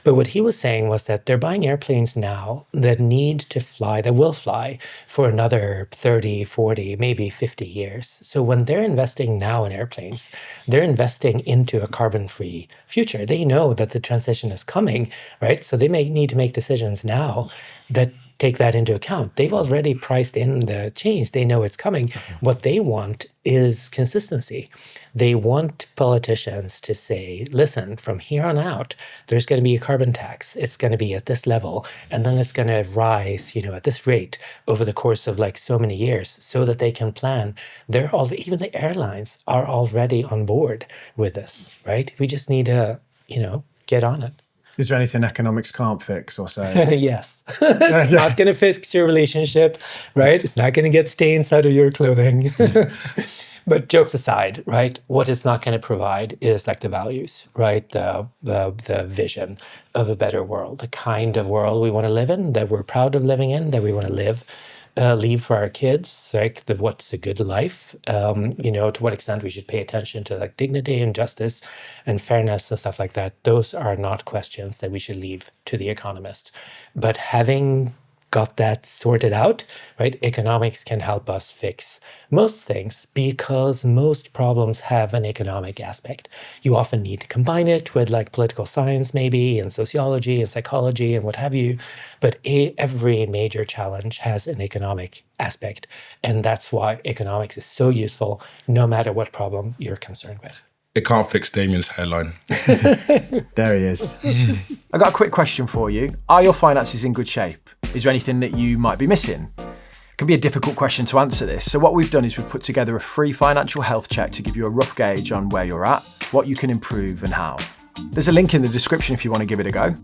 [SPEAKER 1] But what he was saying was that they're buying airplanes now that need to fly, that will fly for another 30, 40, maybe 50 years. So when they're investing now in airplanes, they're investing into a carbon-free future. They know that the transition is coming, right? So they may need to make decisions now that take that into account. They've already priced in the change. They know it's coming. What they want is consistency. They want politicians to say, listen, from here on out, there's going to be a carbon tax. It's going to be at this level, and then it's going to rise, at this rate over the course of like so many years so that they can plan. Even the airlines are already on board with this, right? We just need to, get on it.
[SPEAKER 2] Is there anything economics can't fix or say?
[SPEAKER 1] Yes. It's not going to fix your relationship, right? It's not going to get stains out of your clothing. But jokes aside, right? What it's not going to provide is like the values, right? The vision of a better world, the kind of world we want to live in, that we're proud of living in, that we want to leave for our kids, like what's a good life, to what extent we should pay attention to like dignity and justice and fairness and stuff like that. Those are not questions that we should leave to the economists. But having got that sorted out, right? Economics can help us fix most things because most problems have an economic aspect. You often need to combine it with like political science maybe, and sociology and psychology and what have you. But every major challenge has an economic aspect. And that's why economics is so useful no matter what problem you're concerned with.
[SPEAKER 4] It can't fix Damien's hairline.
[SPEAKER 2] There he is.
[SPEAKER 3] I got a quick question for you. Are your finances in good shape? Is there anything that you might be missing? It can be a difficult question to answer this. So what we've done is we've put together a free financial health check to give you a rough gauge on where you're at, what you can improve and how. There's a link in the description if you want to give it a go.